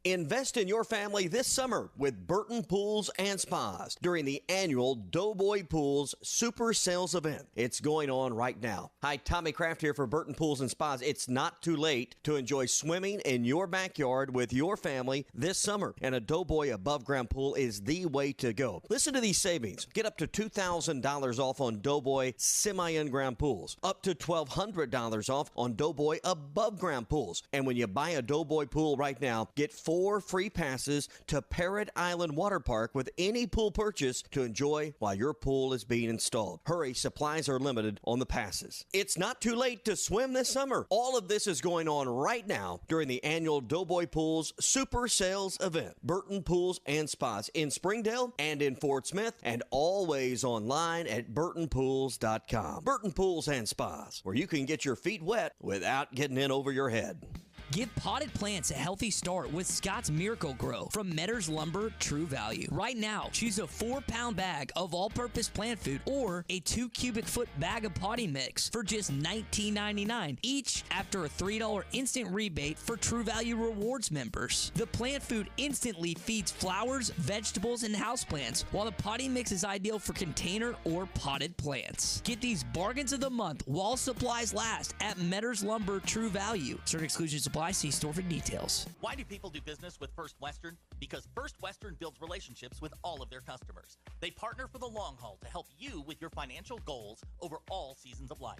Invest in your family this summer with Burton Pools and Spas during the annual Doughboy Pools Super Sales Event. It's going on right now. Hi, Tommy Kraft here for Burton Pools and Spas. It's not too late to enjoy swimming in your backyard with your family this summer, and a Doughboy above ground pool is the way to go. Listen to these savings. Get up to $2,000 off on Doughboy semi-in-ground pools, up to $1,200 off on Doughboy above ground pools. And when you buy a Doughboy pool right now, get 4 free passes to Parrot Island Water Park with any pool purchase to enjoy while your pool is being installed. Hurry, supplies are limited on the passes. It's not too late to swim this summer. All of this is going on right now during the annual Doughboy Pools Super Sales Event. Burton Pools and Spas in Springdale and in Fort Smith, and always online at burtonpools.com. Burton Pools and Spas, where you can get your feet wet without getting in over your head. Give potted plants a healthy start with Scott's Miracle Grow from Metters Lumber True Value. Right now, choose a 4-pound bag of all-purpose plant food or a 2 cubic foot bag of potting mix for just $19.99 each after a $3 instant rebate for True Value Rewards members. The plant food instantly feeds flowers, vegetables, and houseplants, while the potting mix is ideal for container or potted plants. Get these bargains of the month while supplies last at Metters Lumber True Value. Certain exclusions apply. See store for details. Why do people do business with First Western? Because First Western builds relationships with all of their customers. They partner for the long haul to help you with your financial goals over all seasons of life.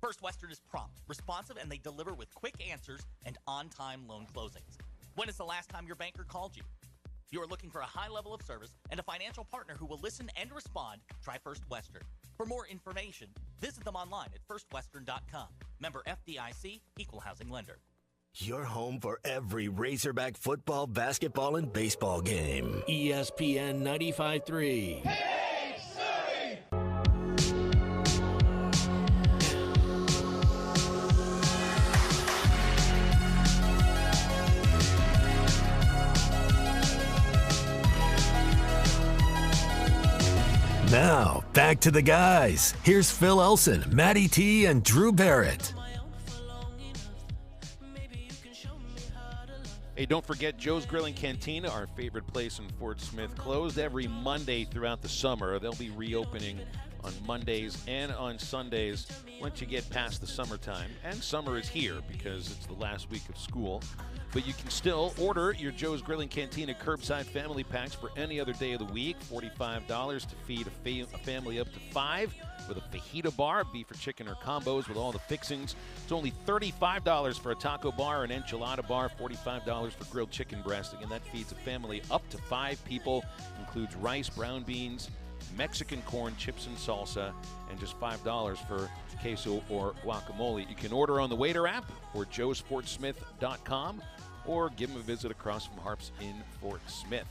First Western is prompt, responsive, and they deliver with quick answers and on-time loan closings. When is the last time your banker called you? If you are looking for a high level of service and a financial partner who will listen and respond, try First Western. For more information, visit them online at firstwestern.com. Member FDIC, Equal Housing Lender. Your home for every Razorback football, basketball, and baseball game. ESPN 95.3. Now, back to the guys. Here's Phil Elson, Matty T, and Drew Barrett. Hey, don't forget Joe's Grilling Cantina, our favorite place in Fort Smith, closed every Monday throughout the summer. They'll be reopening on Mondays and on Sundays once you get past the summertime. And summer is here because it's the last week of school. But you can still order your Joe's Grilling Cantina curbside family packs for any other day of the week. $45 to feed a family up to 5 with a fajita bar, beef or chicken or combos with all the fixings. It's only $35 for a taco bar, an enchilada bar, $45 for grilled chicken breast. Again, that feeds a family up to 5 people. Includes rice, brown beans, Mexican corn, chips and salsa, and just $5 for queso or guacamole. You can order on the Waiter app or joesportsmith.com or give them a visit across from Harps in Fort Smith.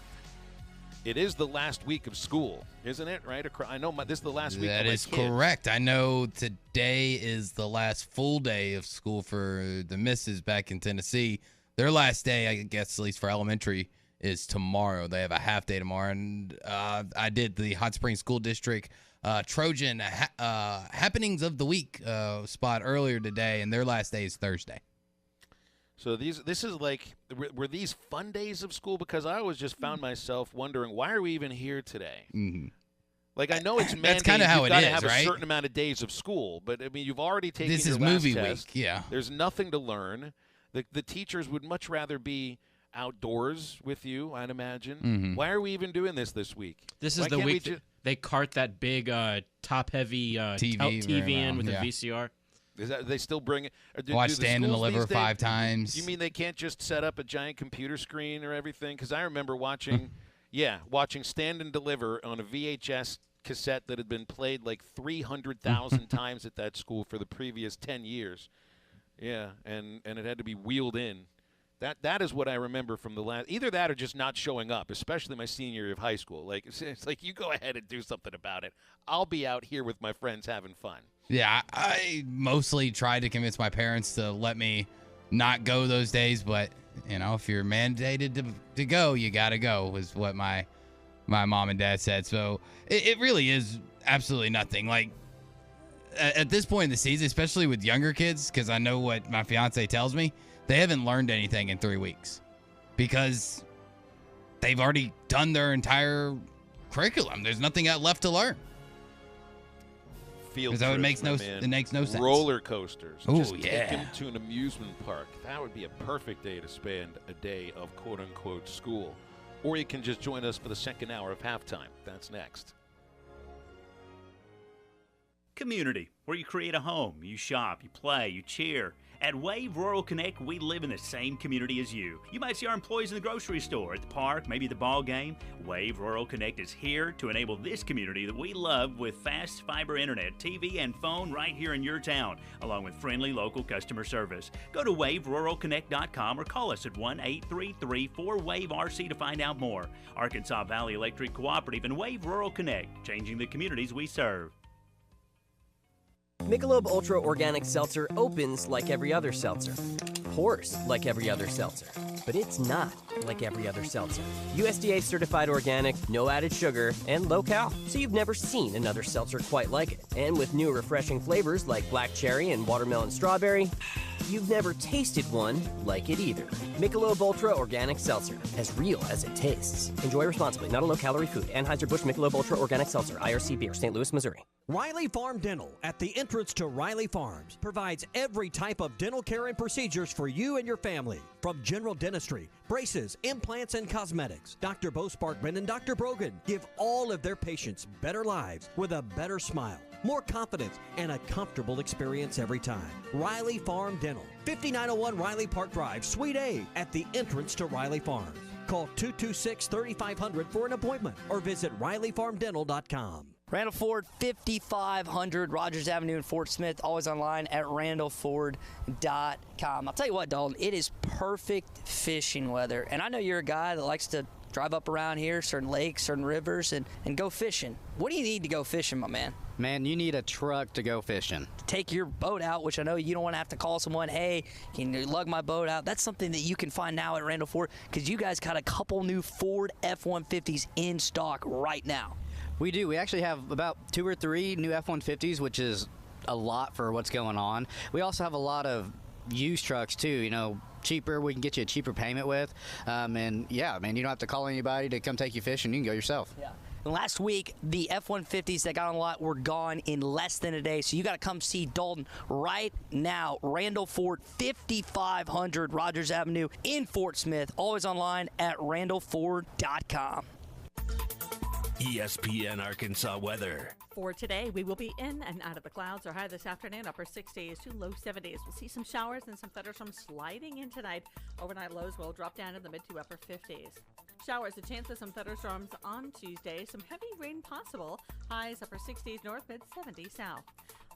It is the last week of school, isn't it? Right? I know this is the last week. That is correct. I know today is the last full day of school for the misses back in Tennessee. Their last day, I guess, at least for elementary, is tomorrow. They have a half day tomorrow. And I did the Hot Springs School District Trojan Happenings of the Week spot earlier today, and their last day is Thursday. So this is like, were these fun days of school? Because I always just found myself wondering, why are we even here today? Mm-hmm. Like, I know it's mandated. That's kind of how it is, have right? A certain amount of days of school, but I mean, you've already taken this your is last movie test. week, yeah. There's nothing to learn. The teachers would much rather be outdoors with you, I'd imagine. Mm-hmm. Why are we even doing this week? This is the week they cart that big top-heavy TV in with the VCR. Is that they still bring it? Watch Stand and Deliver 5 times. You mean they can't just set up a giant computer screen or everything? Because I remember watching, watching Stand and Deliver on a VHS cassette that had been played like 300,000 times at that school for the previous 10 years. Yeah, and it had to be wheeled in. That is what I remember from the last. Either that or just not showing up, especially my senior year of high school. Like it's like, you go ahead and do something about it. I'll be out here with my friends having fun. Yeah, I mostly tried to convince my parents to let me not go those days, but if you're mandated to go, you got to go, was what my mom and dad said. So it really is absolutely nothing. Like at this point in the season, especially with younger kids, because I know what my fiance tells me, they haven't learned anything in 3 weeks because they've already done their entire curriculum. There's nothing left to learn. Field so trips, it makes no sense. Roller coasters. Oh, Just yeah. take them to an amusement park. That would be a perfect day to spend a day of quote-unquote school. Or you can just join us for the second hour of halftime. That's next. Community, where you create a home, you shop, you play, you cheer. At Wave Rural Connect, we live in the same community as you. You might see our employees in the grocery store, at the park, maybe the ball game. Wave Rural Connect is here to enable this community that we love with fast fiber internet, TV, and phone right here in your town, along with friendly local customer service. Go to waveruralconnect.com or call us at 1-833-4WAVE-RC to find out more. Arkansas Valley Electric Cooperative and Wave Rural Connect, changing the communities we serve. Michelob Ultra Organic Seltzer opens like every other seltzer, pours like every other seltzer, but it's not like every other seltzer. USDA certified organic, no added sugar, and low cal, so you've never seen another seltzer quite like it. And with new refreshing flavors like black cherry and watermelon strawberry, you've never tasted one like it either. Michelob Ultra Organic Seltzer, as real as it tastes. Enjoy responsibly, not a low-calorie food. Anheuser-Busch Michelob Ultra Organic Seltzer, IRC Beer, St. Louis, Missouri. Riley Farm Dental, at the entrance to Riley Farms, provides every type of dental care and procedures for you and your family. From general dentistry, braces, implants, and cosmetics, Dr. Bo Sparkman and Dr. Brogan give all of their patients better lives with a better smile, more confidence, and a comfortable experience every time. Riley Farm Dental, 5901 Riley Park Drive, Suite A, at the entrance to Riley Farms. Call 226-3500 for an appointment or visit RileyFarmDental.com. Randall Ford, 5500 Rogers Avenue in Fort Smith. Always online at randallford.com. I'll tell you what, Dalton, it is perfect fishing weather. And I know you're a guy that likes to drive up around here, certain lakes, certain rivers, and go fishing. What do you need to go fishing, my man? Man, you need a truck to go fishing. Take your boat out, which I know you don't want to have to call someone, hey, can you lug my boat out? That's something that you can find now at Randall Ford because you guys got a couple new Ford F-150s in stock right now. We do. We actually have about 2 or 3 new F-150s, which is a lot for what's going on. We also have a lot of used trucks, too, cheaper. We can get you a cheaper payment with. And, yeah, man, you don't have to call anybody to come take you fishing. You can go yourself. Yeah. Last week, the F-150s that got on the lot were gone in less than a day, so you got to come see Dalton right now. Randall Ford, 5500 Rogers Avenue in Fort Smith. Always online at randallford.com. ESPN Arkansas weather. For today, we will be in and out of the clouds. Our high this afternoon, upper 60s to low 70s. We'll see some showers and some thunderstorms sliding in tonight. Overnight lows will drop down in the mid to upper 50s. Showers, a chance of some thunderstorms on Tuesday. Some heavy rain possible. Highs upper 60s north, mid 70s south.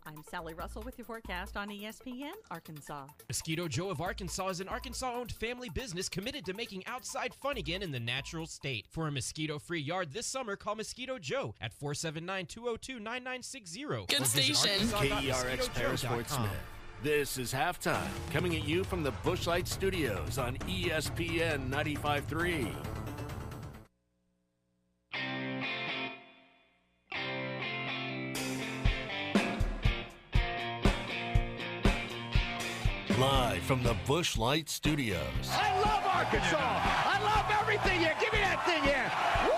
I'm Sally Russell with your forecast on ESPN Arkansas. Mosquito Joe of Arkansas is an Arkansas-owned family business committed to making outside fun again in the natural state. For a mosquito-free yard this summer, call Mosquito Joe at 479-202-9960. Good station. KERX Paris Fort Smith. This is Halftime, coming at you from the Bushlight Studios on ESPN 95.3. Live from the Bushlight Studios. I love Arkansas. I love everything here. Give me that thing here. Woo!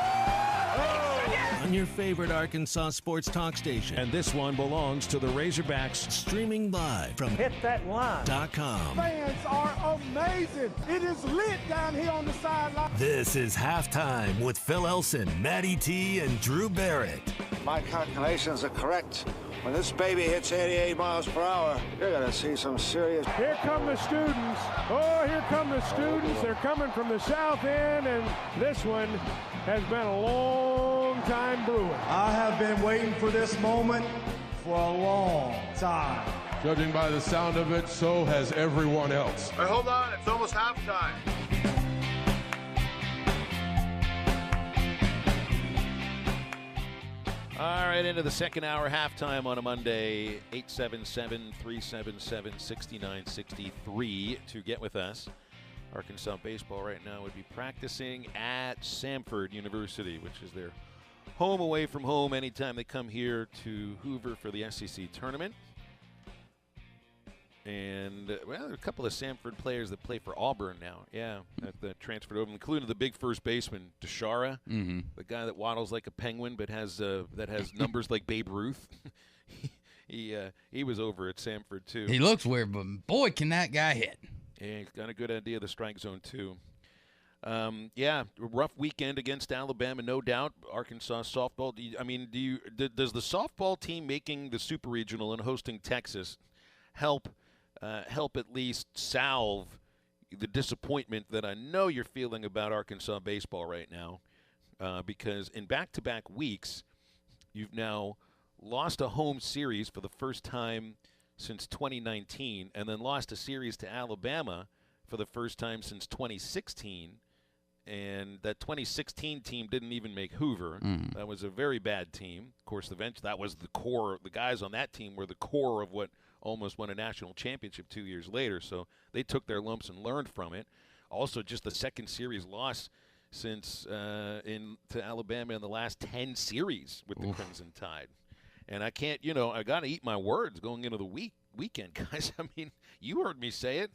On your favorite Arkansas sports talk station. And this one belongs to the Razorbacks. Streaming live from hitthatline.com. Fans are amazing. It is lit down here on the sideline. This is Halftime with Phil Elson, Matty T, and Drew Barrett. My calculations are correct. When this baby hits 88 miles per hour, you're going to see some serious... Here come the students. Oh, here come the students. They're coming from the south end, and this one has been a long time brewing. I have been waiting for this moment for a long time. Judging by the sound of it, so has everyone else. Hey, hold on. It's almost halftime. All right, into the second hour, halftime on a Monday, 877-377-6963 to get with us. Arkansas baseball right now would be practicing at Samford University, which is their home away from home anytime they come here to Hoover for the SEC tournament. And, well, there are a couple of Samford players that play for Auburn now. Yeah, that transferred over, including the big first baseman, DeShara, the guy that waddles like a penguin but has that has numbers like Babe Ruth. He was over at Samford, too. He looks weird, but boy, can that guy hit. Yeah, he's got a good idea of the strike zone, too. Yeah, rough weekend against Alabama, no doubt. Arkansas softball. Does the softball team making the Super Regional and hosting Texas help at least salve the disappointment that I know you're feeling about Arkansas baseball right now? Because in back-to-back weeks, you've now lost a home series for the first time since 2019 and then lost a series to Alabama for the first time since 2016. And that 2016 team didn't even make Hoover. That was a very bad team. Of course, that was the core. The guys on that team were the core of what almost won a national championship 2 years later. So they took their lumps and learned from it. Also, just the second series loss since to Alabama in the last 10 series with the Crimson Tide. And I can't, I got to eat my words going into the weekend, guys. I mean, you heard me say it.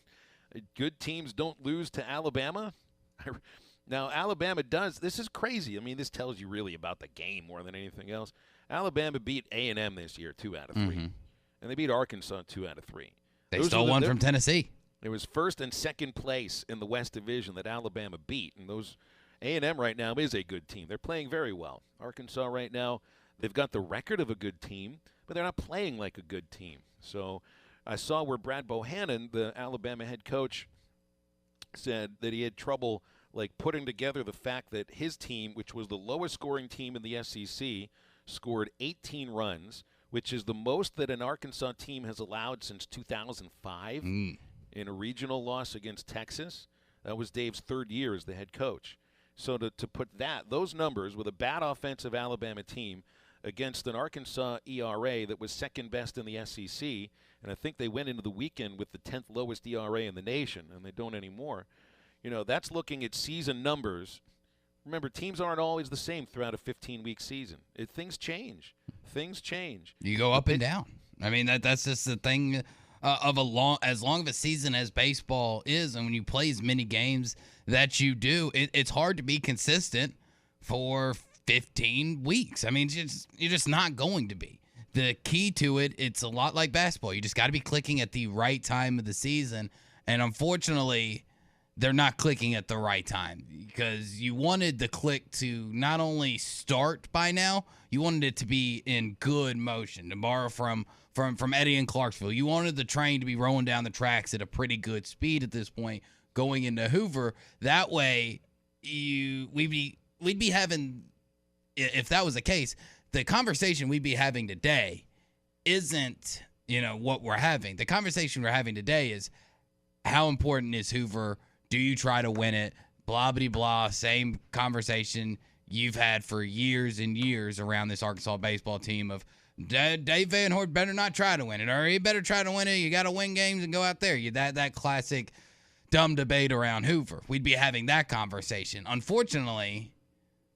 Good teams don't lose to Alabama. Now, Alabama does. This is crazy. I mean, this tells you really about the game more than anything else. Alabama beat A&M this year 2 out of 3. And they beat Arkansas 2 out of 3. They stole one from Tennessee. It was first and second place in the West Division that Alabama beat. And those A&M right now is a good team. They're playing very well. Arkansas right now, they've got the record of a good team, but they're not playing like a good team. So I saw where Brad Bohannon, the Alabama head coach, said that he had trouble putting together the fact that his team, which was the lowest scoring team in the SEC, scored 18 runs, which is the most that an Arkansas team has allowed since 2005 in a regional loss against Texas. That was Dave's third year as the head coach. So to put those numbers with a bad offensive Alabama team against an Arkansas ERA that was second best in the SEC, and I think they went into the weekend with the 10th lowest ERA in the nation, and they don't anymore. That's looking at season numbers. Remember, teams aren't always the same throughout a 15-week season. Things change. Things change. You go up and down. I mean, that's just the thing of as long of a season as baseball is, and when you play as many games that you do, it's hard to be consistent for 15 weeks. I mean, you're just not going to be. The key to it, it's a lot like basketball. You just got to be clicking at the right time of the season. And unfortunately, they're not clicking at the right time because you wanted the click to not only start by now, you wanted it to be in good motion. To borrow from Eddie in Clarksville, you wanted the train to be rolling down the tracks at a pretty good speed at this point going into Hoover. That way, we'd be having, if that was the case, the conversation we'd be having today isn't, what we're having. The conversation we're having today is how important is Hoover? Do you try to win it? Blah, blah, blah. Same conversation you've had for years and years around this Arkansas baseball team of Dave Van Horn better not try to win it, or he better try to win it. You got to win games and go out there. That classic dumb debate around Hoover. We'd be having that conversation. Unfortunately,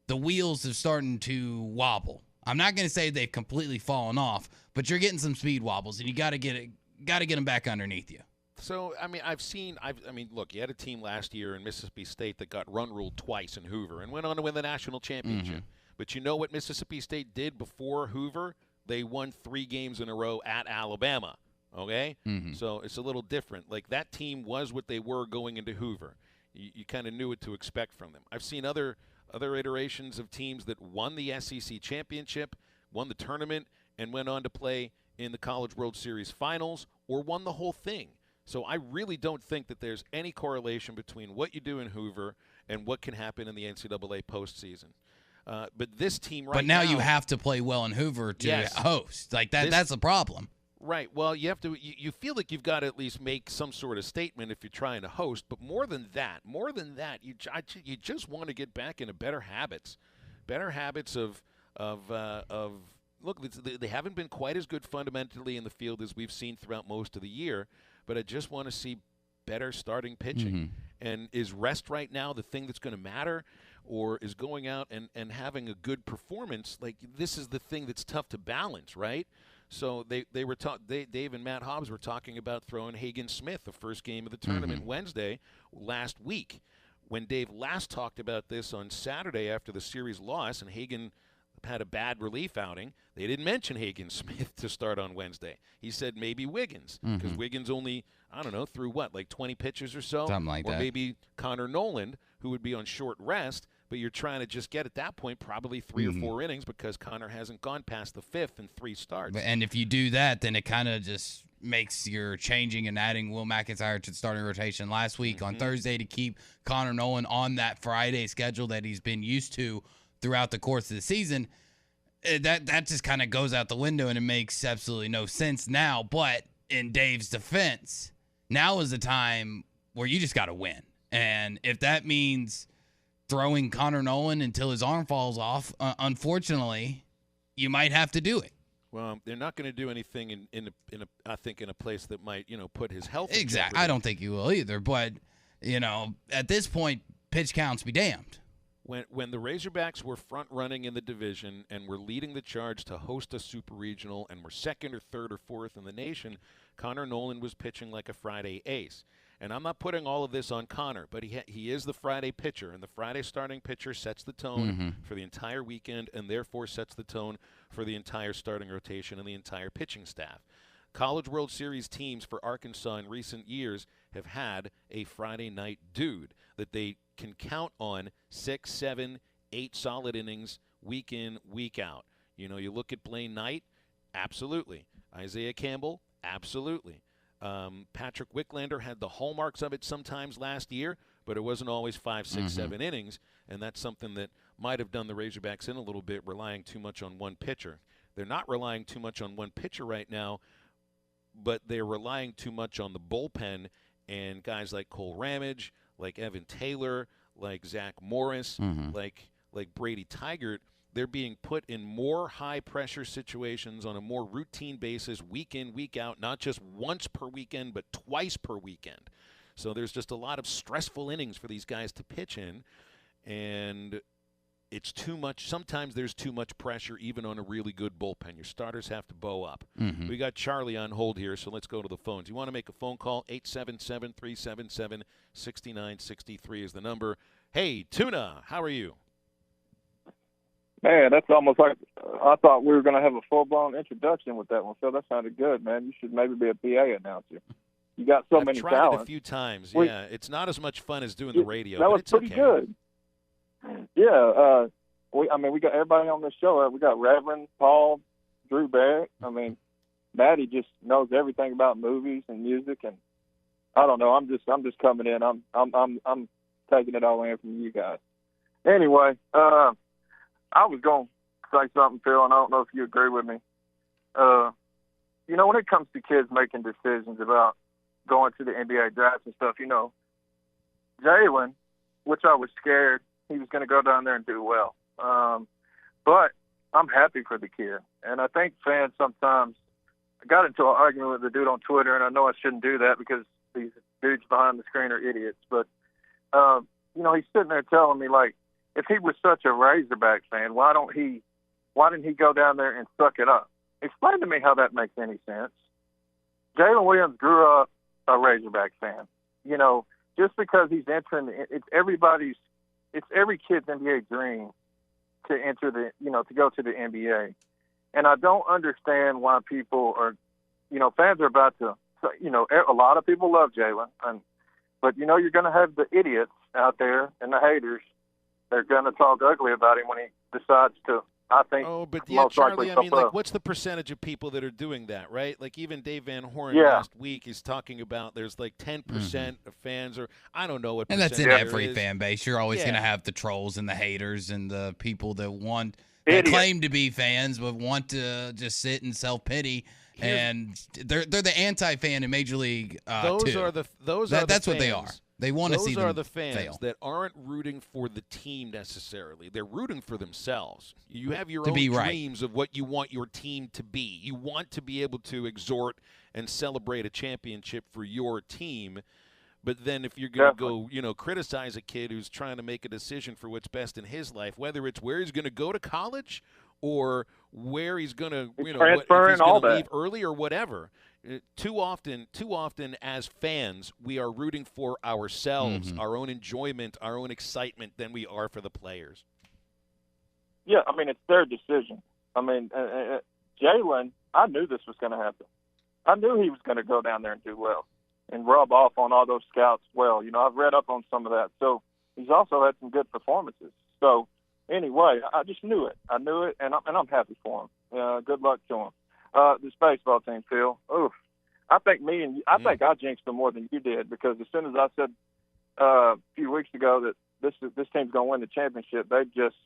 the wheels are starting to wobble. I'm not going to say they've completely fallen off, but you're getting some speed wobbles, and you got to get them back underneath you. So, I mean, look, you had a team last year in Mississippi State that got run-ruled twice in Hoover and went on to win the national championship. Mm-hmm. But you know what Mississippi State did before Hoover? They won 3 games in a row at Alabama, okay? Mm-hmm. So it's a little different. Like, that team was what they were going into Hoover. You kind of knew what to expect from them. I've seen other iterations of teams that won the SEC championship, won the tournament, and went on to play in the College World Series finals or won the whole thing. So I really don't think that there's any correlation between what you do in Hoover and what can happen in the NCAA postseason. But this team right now... But now you have to play well in Hoover to host. Like, that's a problem. Right. Well, you have to. You feel like you've got to at least make some sort of statement if you're trying to host. But more than that, you just want to get back into better habits of look. They haven't been quite as good fundamentally in the field as we've seen throughout most of the year. But I just want to see better starting pitching. Mm-hmm. And is rest right now the thing that's going to matter, or is going out and having a good performance? Like, this is the thing that's tough to balance, right? So Dave and Matt Hobbs were talking about throwing Hagen Smith the first game of the tournament Wednesday last week. When Dave last talked about this on Saturday after the series loss, and Hagen had a bad relief outing, they didn't mention Hagen Smith to start on Wednesday. He said maybe Wiggins, because Wiggins only, threw what, like 20 pitches or so? Something like that. Or maybe Connor Noland, who would be on short rest, but you're trying to just get, at that point, probably 3 or 4 innings because Connor hasn't gone past the 5th in 3 starts. And if you do that, then it kind of just makes your changing and adding Will McIntyre to the starting rotation last week on Thursday to keep Connor Noland on that Friday schedule that he's been used to throughout the course of the season. That just kind of goes out the window, and it makes absolutely no sense now. But in Dave's defense, now is the time where you just got to win. And if that means throwing Connor Noland until his arm falls off, unfortunately, you might have to do it. Well, they're not going to do anything in a place that might, put his health in exactly. jeopardy. I don't think you will either. But, at this point, pitch counts be damned. When the Razorbacks were front running in the division and were leading the charge to host a super regional and were 2nd or 3rd or 4th in the nation, Connor Noland was pitching like a Friday ace. And I'm not putting all of this on Connor, but he is the Friday pitcher, and the Friday starting pitcher sets the tone for the entire weekend and therefore sets the tone for the entire starting rotation and the entire pitching staff. College World Series teams for Arkansas in recent years have had a Friday night dude that they can count on 6, 7, 8 solid innings week in, week out. You look at Blaine Knight, absolutely. Isaiah Campbell, absolutely. Patrick Wicklander had the hallmarks of it sometimes last year, but it wasn't always 5, 6, 7 innings, and that's something that might have done the Razorbacks in a little bit, relying too much on one pitcher. They're not relying too much on one pitcher right now, but they're relying too much on the bullpen and guys like Cole Ramage, like Evan Taylor, like Zach Morris, like Brady Tigert. They're being put in more high-pressure situations on a more routine basis, week in, week out, not just once per weekend, but twice per weekend. So there's just a lot of stressful innings for these guys to pitch in, and it's too much. Sometimes there's too much pressure even on a really good bullpen. Your starters have to bow up. We got Charlie on hold here, so let's go to the phones. You want to make a phone call? 877-377-6963 is the number. Hey, Tuna, how are you? Man, that's almost like I thought we were going to have a full-blown introduction with that one, Phil. That sounded good, man. You should maybe be a PA announcer. You got so many tried talents. it a few times, yeah. It's not as much fun as doing the radio, that but was it's pretty okay. good. Yeah, we got everybody on this show. We got Reverend Paul, Drew Barrett. I mean, Maddie just knows everything about movies and music, and I don't know. I'm just coming in. I'm taking it all in from you guys. Anyway, I was going to say something, Phil, and I don't know if you agree with me. When it comes to kids making decisions about going to the NBA draft and stuff, Jalen, which I was scared he was going to go down there and do well. But I'm happy for the kid. And I think fans sometimes – I got into an argument with the dude on Twitter, and I know I shouldn't do that because these dudes behind the screen are idiots. But, he's sitting there telling me, like, if he was such a Razorback fan, why didn't he go down there and suck it up? Explain to me how that makes any sense. Jalen Williams grew up a Razorback fan. Just because he's entering, it's every kid's NBA dream to enter to go to the NBA. And I don't understand why people are, fans are about to, a lot of people love Jalen, but you're going to have the idiots out there and the haters. They're going to talk ugly about him when he decides to. I think. Oh, but yeah, Charlie, I mean, what's the percentage of people that are doing that, right? Like even Dave Van Horn last week is talking about there's like 10% of fans, or I don't know what. And that's in every fan base. You're always going to have the trolls and the haters and the people that claim to be fans but want to just sit and self-pity. And they're the anti-fan in Major League. That's what they are. They want to see them Those are the fans fail. that aren't rooting for the team necessarily. They're rooting for themselves. You have your own dreams of what you want your team to be. You want to be able to exhort and celebrate a championship for your team. But then if you're going to go, criticize a kid who's trying to make a decision for what's best in his life, whether it's where he's going to go to college or where he's going to, if he's going to leave early or whatever. Too often as fans, we are rooting for ourselves, our own enjoyment, our own excitement than we are for the players. Yeah, I mean, it's their decision. I mean, Jalen, I knew this was going to happen. I knew he was going to go down there and do well and rub off on all those scouts well. I've read up on some of that. So he's also had some good performances. So anyway, I just knew it. I knew it, and I'm happy for him. Good luck to him. This baseball team, Phil. Oof. I think I jinxed them more than you did because as soon as I said a few weeks ago that this team's going to win the championship, they just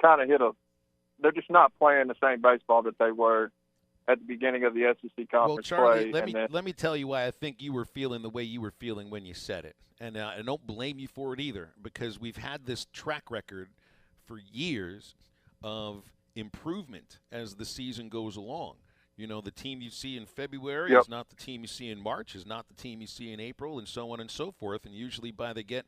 kind of they're just not playing the same baseball that they were at the beginning of the SEC conference Charlie, play. Let me tell you why I think you were feeling the way you were feeling when you said it. And I don't blame you for it either because we've had this track record for years of improvement as the season goes along. The team you see in February is not the team you see in March, is not the team you see in April, and so on and so forth. And usually by the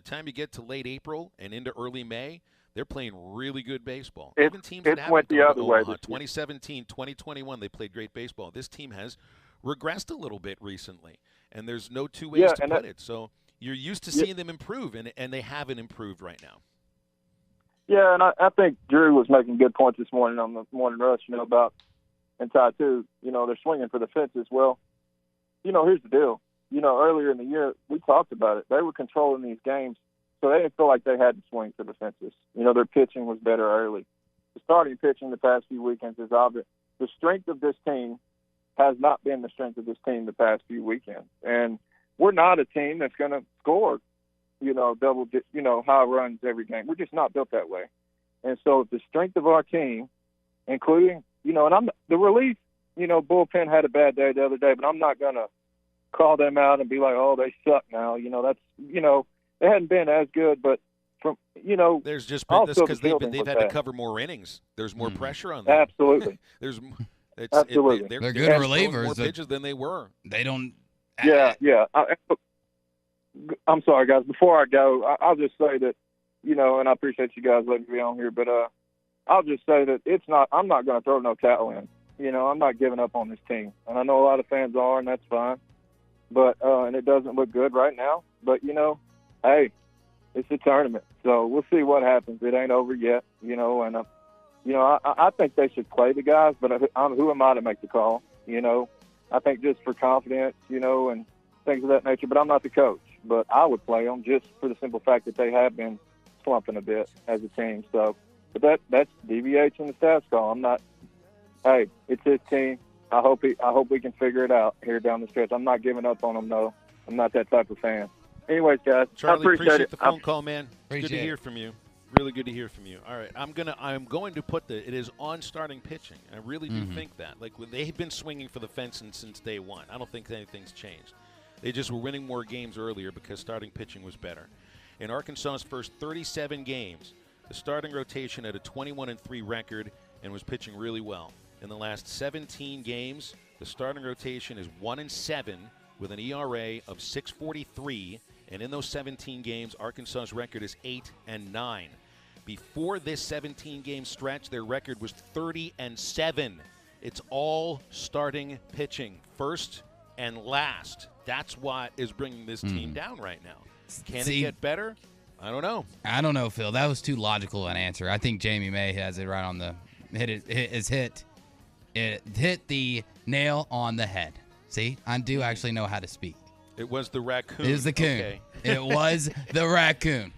time you get to late April and into early May, they're playing really good baseball. Even teams that went the other way. 2017, 2021, they played great baseball. This team has regressed a little bit recently, and there's no two ways to put it. So you're used to seeing them improve, and they haven't improved right now. Yeah, and I think Drew was making good points this morning on the Morning Rush, about and Ty too, they're swinging for the fences. Well, here's the deal. Earlier in the year, we talked about it. They were controlling these games, so they didn't feel like they had to swing for the fences. Their pitching was better early. The starting pitching the past few weekends is obvious. The strength of this team has not been the strength of this team the past few weekends. And we're not a team that's going to score, high runs every game. We're just not built that way. And so the strength of our team, including and the relief, bullpen had a bad day the other day, but I'm not going to call them out and be like, oh, they suck now. They hadn't been as good, but there's just been this because they've had to cover more innings. There's more pressure on them. Absolutely. Absolutely. They're good relievers. More pitches than they were. They don't. Yeah. I'm sorry, guys. Before I go, I'll just say that, and I appreciate you guys letting me on here, but I'll just say that I'm not going to throw no towel in. I'm not giving up on this team. And I know a lot of fans are, and that's fine. But, and it doesn't look good right now. But, hey, it's a tournament. So we'll see what happens. It ain't over yet, and I think they should play the guys, but who am I to make the call? I think just for confidence, and things of that nature. But I'm not the coach. But I would play them just for the simple fact that they have been slumping a bit as a team. So, but that's DVH and the stats call. I'm not. Hey, it's his team. I hope we can figure it out here down the stretch. I'm not giving up on them, though. I'm not that type of fan. Anyways, guys, Charlie, I appreciate it. the phone call, man. It's good to hear from you. Really good to hear from you. All right, I'm going to put it is on starting pitching. I really do think that. Like, they've been swinging for the fences since day one. I don't think anything's changed. They just were winning more games earlier because starting pitching was better. In Arkansas's first 37 games, the starting rotation had a 21-3 record and was pitching really well. In the last 17 games, the starting rotation is 1-7 with an ERA of 6.43, and in those 17 games, Arkansas's record is 8-9. Before this 17-game stretch, their record was 30-7. It's all starting pitching, first and last. That's what is bringing this team down right now. Can it get better? I don't know. I don't know, Phil. That was too logical an answer. I think Jamie May has it right on the hit the nail on the head. See, I do actually know how to speak. It was the raccoon. It was the coon. Okay. It was the raccoon.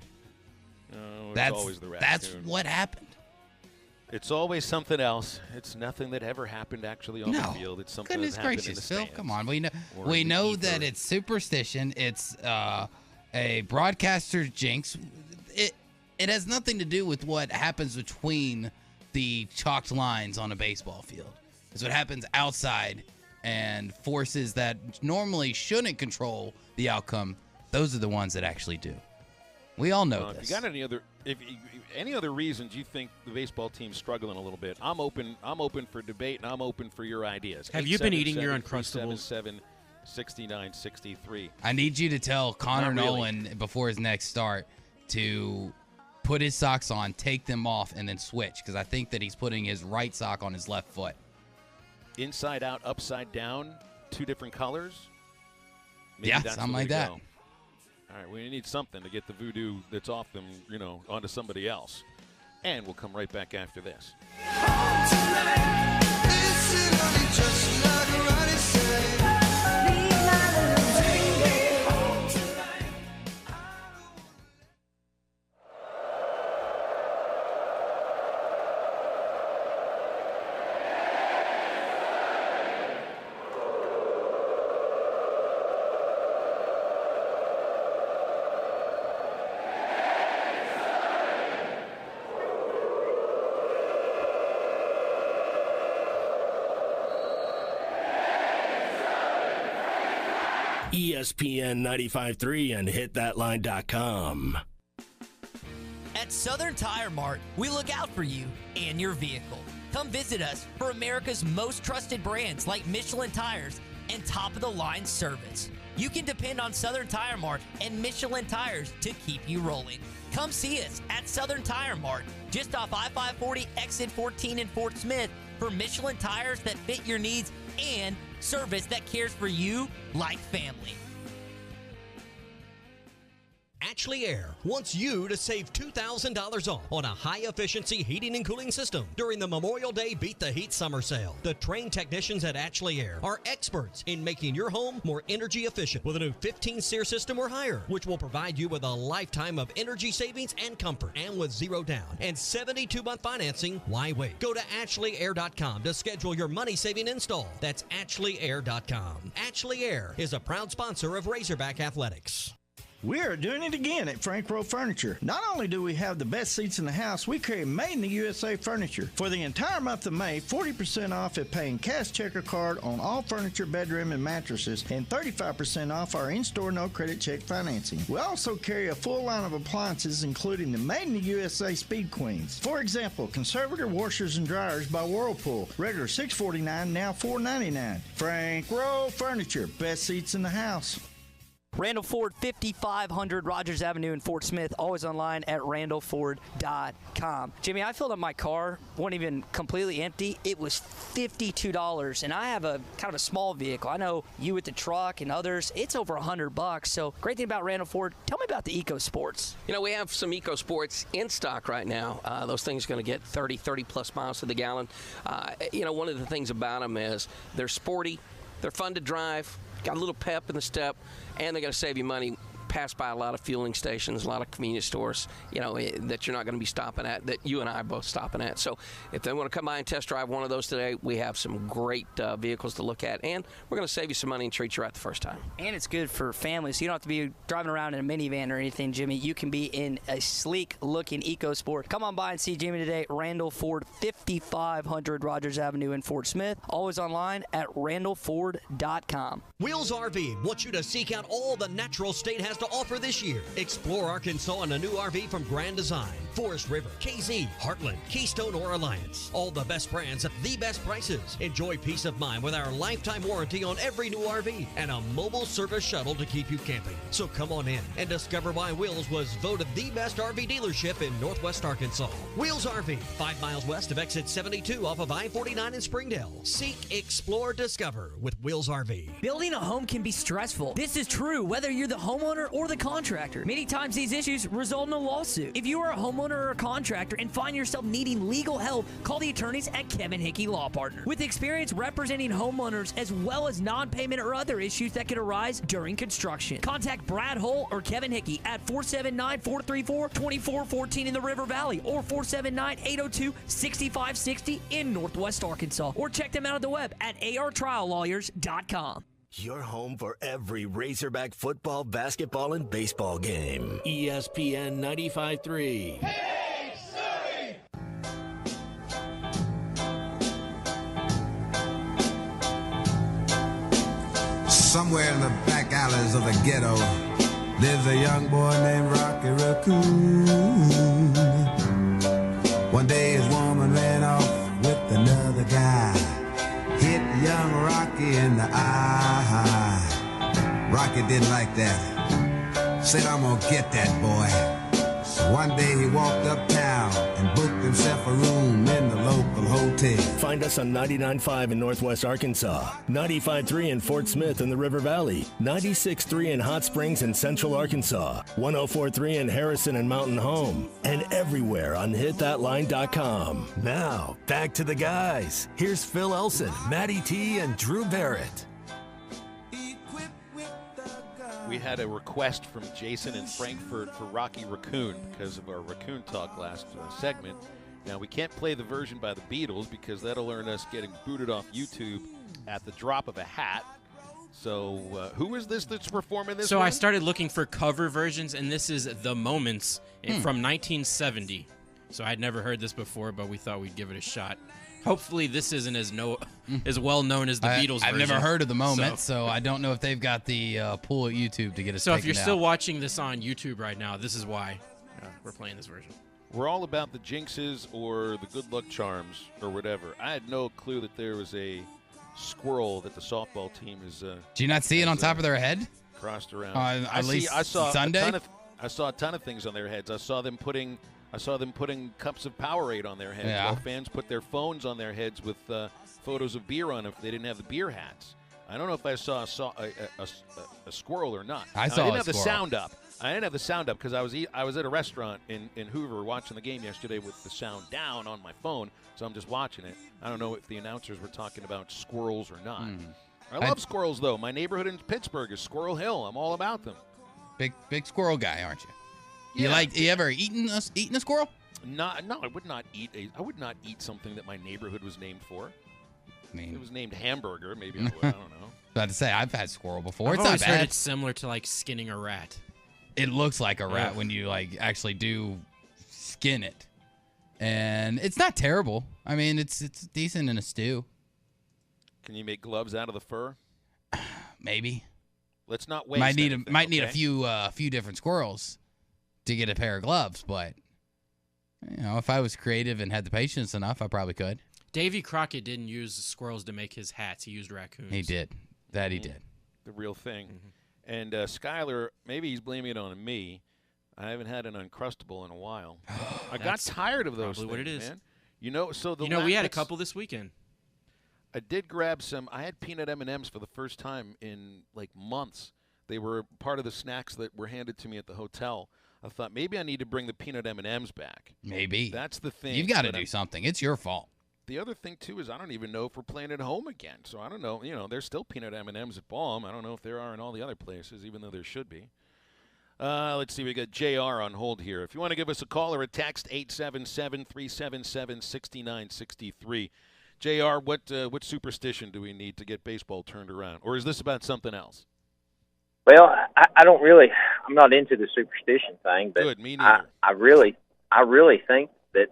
It's always the raccoon. That's what happened. It's always something else. It's nothing that ever happened actually on the field. It's something that happened in the stands. Phil, come on. We know that it's superstition. It's a broadcaster's jinx. It has nothing to do with what happens between the chalked lines on a baseball field. It's what happens outside, and forces that normally shouldn't control the outcome, those are the ones that actually do. We all know this. If you got any other reasons you think the baseball team's struggling a little bit, I'm open for debate, and I'm open for your ideas. Have you been eating your Uncrustables? 7-69-63. I need you to tell Connor Nolan before his next start to put his socks on, take them off, and then switch, because I think that he's putting his right sock on his left foot. Inside out, upside down, two different colors? Maybe yeah, that's something like that. Go. All right, we need something to get the voodoo that's off them, onto somebody else. And we'll come right back after this. ESPN 95.3 and hitthatline.com. At Southern Tire Mart, we look out for you and your vehicle. Come visit us for America's most trusted brands like Michelin Tires and top-of-the-line service. You can depend on Southern Tire Mart and Michelin Tires to keep you rolling. Come see us at Southern Tire Mart, just off I-540 exit 14 in Fort Smith, for Michelin tires that fit your needs and service that cares for you like family. Ashley Air wants you to save $2,000 off on a high-efficiency heating and cooling system during the Memorial Day Beat the Heat Summer Sale. The trained technicians at Ashley Air are experts in making your home more energy efficient with a new 15-SEER system or higher, which will provide you with a lifetime of energy savings and comfort. And with zero down and 72-month financing, why wait? Go to AshleyAir.com to schedule your money-saving install. That's AshleyAir.com. Ashley Air is a proud sponsor of Razorback Athletics. We are doing it again at Frank Rowe Furniture. Not only do we have the best seats in the house, we carry made in the USA furniture. For the entire month of May, 40% off at paying cash checker card on all furniture, bedroom, and mattresses, and 35% off our in-store no credit check financing. We also carry a full line of appliances, including the made in the USA Speed Queens. For example, conservator washers and dryers by Whirlpool, regular $649, now $499. Frank Rowe Furniture, best seats in the house. Randall Ford, 5500 Rogers Avenue in Fort Smith. Always online at randallford.com. Jimmy, I filled up my car, wasn't even completely empty. It was $52, and I have a kind of a small vehicle. I know you with the truck and others, it's over $100. So great thing about Randall Ford, tell me about the EcoSports. You know, we have some EcoSports in stock right now. Those things are going to get 30 plus miles to the gallon. You know, one of the things about them is they're sporty, they're fun to drive, got a little pep in the step, and they're going to save you money. Pass by a lot of fueling stations, a lot of convenience stores, you know, that you're not going to be stopping at, that you and I are both stopping at. So if they want to come by and test drive one of those today, we have some great vehicles to look at, and we're going to save you some money and treat you right the first time. And it's good for families. So you don't have to be driving around in a minivan or anything, Jimmy. You can be in a sleek-looking EcoSport. Come on by and see Jimmy today. Randall Ford, 5500 Rogers Avenue in Fort Smith. Always online at randallford.com. Wheels RV wants you to seek out all the natural state has to offer this year. Explore Arkansas in a new RV from Grand Design, Forest River, KZ, Heartland, Keystone, or Alliance. All the best brands at the best prices. Enjoy peace of mind with our lifetime warranty on every new RV and a mobile service shuttle to keep you camping. So come on in and discover why Wheels was voted the best RV dealership in Northwest Arkansas. Wheels RV, 5 miles west of exit 72 off of I-49 in Springdale. Seek, explore, discover with Wheels RV. Building a home can be stressful. This is true whether you're the homeowner or the contractor. Many times these issues result in a lawsuit. If you are a homeowner or a contractor and find yourself needing legal help, call the attorneys at Kevin Hickey Law Partner. With experience representing homeowners as well as non-payment or other issues that could arise during construction. Contact Brad Hull or Kevin Hickey at 479-434-2414 in the River Valley or 479-802-6560 in Northwest Arkansas. Or check them out on the web at artriallawyers.com. Your home for every Razorback football, basketball, and baseball game. ESPN 95.3. Somewhere in the back alleys of the ghetto lives a young boy named Rocky Raccoon. One day his woman ran off with another guy. Hit young Rocky in the eye. Rocky didn't like that. Said, I'm gonna get that boy. So one day he walked uptown and booked himself a room in the local hotel. Find us on 99.5 in Northwest Arkansas, 95.3 in Fort Smith in the River Valley, 96.3 in Hot Springs in Central Arkansas, 104.3 in Harrison and Mountain Home, and everywhere on hitthatline.com. Now, back to the guys. Here's Phil Elson, Matty T, and Drew Barrett. We had a request from Jason in Frankfurt for Rocky Raccoon because of our Raccoon Talk last segment. Now, we can't play the version by the Beatles because that'll earn us getting booted off YouTube at the drop of a hat. So who is this that's performing this So one? I started looking for cover versions, and this is The Moments from 1970. So I'd never heard this before, but we thought we'd give it a shot. Hopefully this isn't as well known as the Beatles I've version. never heard of The Moment, so I don't know if they've got the pull at YouTube to get us So if you're taken still out. watching this on YouTube right now, this is why we're playing this version. We're all about the jinxes or the good luck charms or whatever. I had no clue that there was a squirrel that the softball team is. Do you not see it on top of their head? Crossed around. At least Sunday? I saw a ton of things on their heads. I saw them putting cups of Powerade on their heads. Yeah. While fans put their phones on their heads with photos of beer on them if they didn't have the beer hats. I don't know if I saw a squirrel or not. I didn't have a the squirrel. sound up. I didn't have the sound up because I was at a restaurant in Hoover watching the game yesterday with the sound down on my phone, so I'm just watching it. I don't know if the announcers were talking about squirrels or not. I love squirrels, though. My neighborhood in Pittsburgh is Squirrel Hill. I'm all about them. Big squirrel guy, aren't you? Yeah. You ever eaten a squirrel? No, I would not eat something that my neighborhood was named for. I mean, it was named hamburger. Maybe I would. I don't know. About to say, I've had squirrel before. I've It's always not heard bad. it's similar to like skinning a rat. It looks like a rat Ugh. when you actually do skin it, and it's not terrible. I mean, it's decent in a stew. Can you make gloves out of the fur? Maybe. Let's not waste. Might need anything, a few different squirrels to get a pair of gloves, but if I was creative and had the patience enough, I probably could. Davy Crockett didn't use squirrels to make his hats. He used raccoons. He did. He did. The real thing. And Skyler, maybe he's blaming it on me. I haven't had an Uncrustable in a while. I got tired of those things, what it is. man. You know, so we had a couple this weekend. I did grab some. I had peanut M&Ms for the first time in, like, months. They were part of the snacks that were handed to me at the hotel. I thought maybe I need to bring the peanut M&Ms back. Maybe. That's the thing. You've got to do something. It's your fault. The other thing, too, is I don't even know if we're playing at home again. So I don't know. You know, there's still peanut M&Ms at Baum. I don't know if there are in all the other places, even though there should be. Let's see. We got JR on hold here. If you want to give us a call or a text, 877-377-6963. JR, what superstition do we need to get baseball turned around? Or is this about something else? Well, I don't really – I'm not into the superstition thing. But good, me neither. I really think that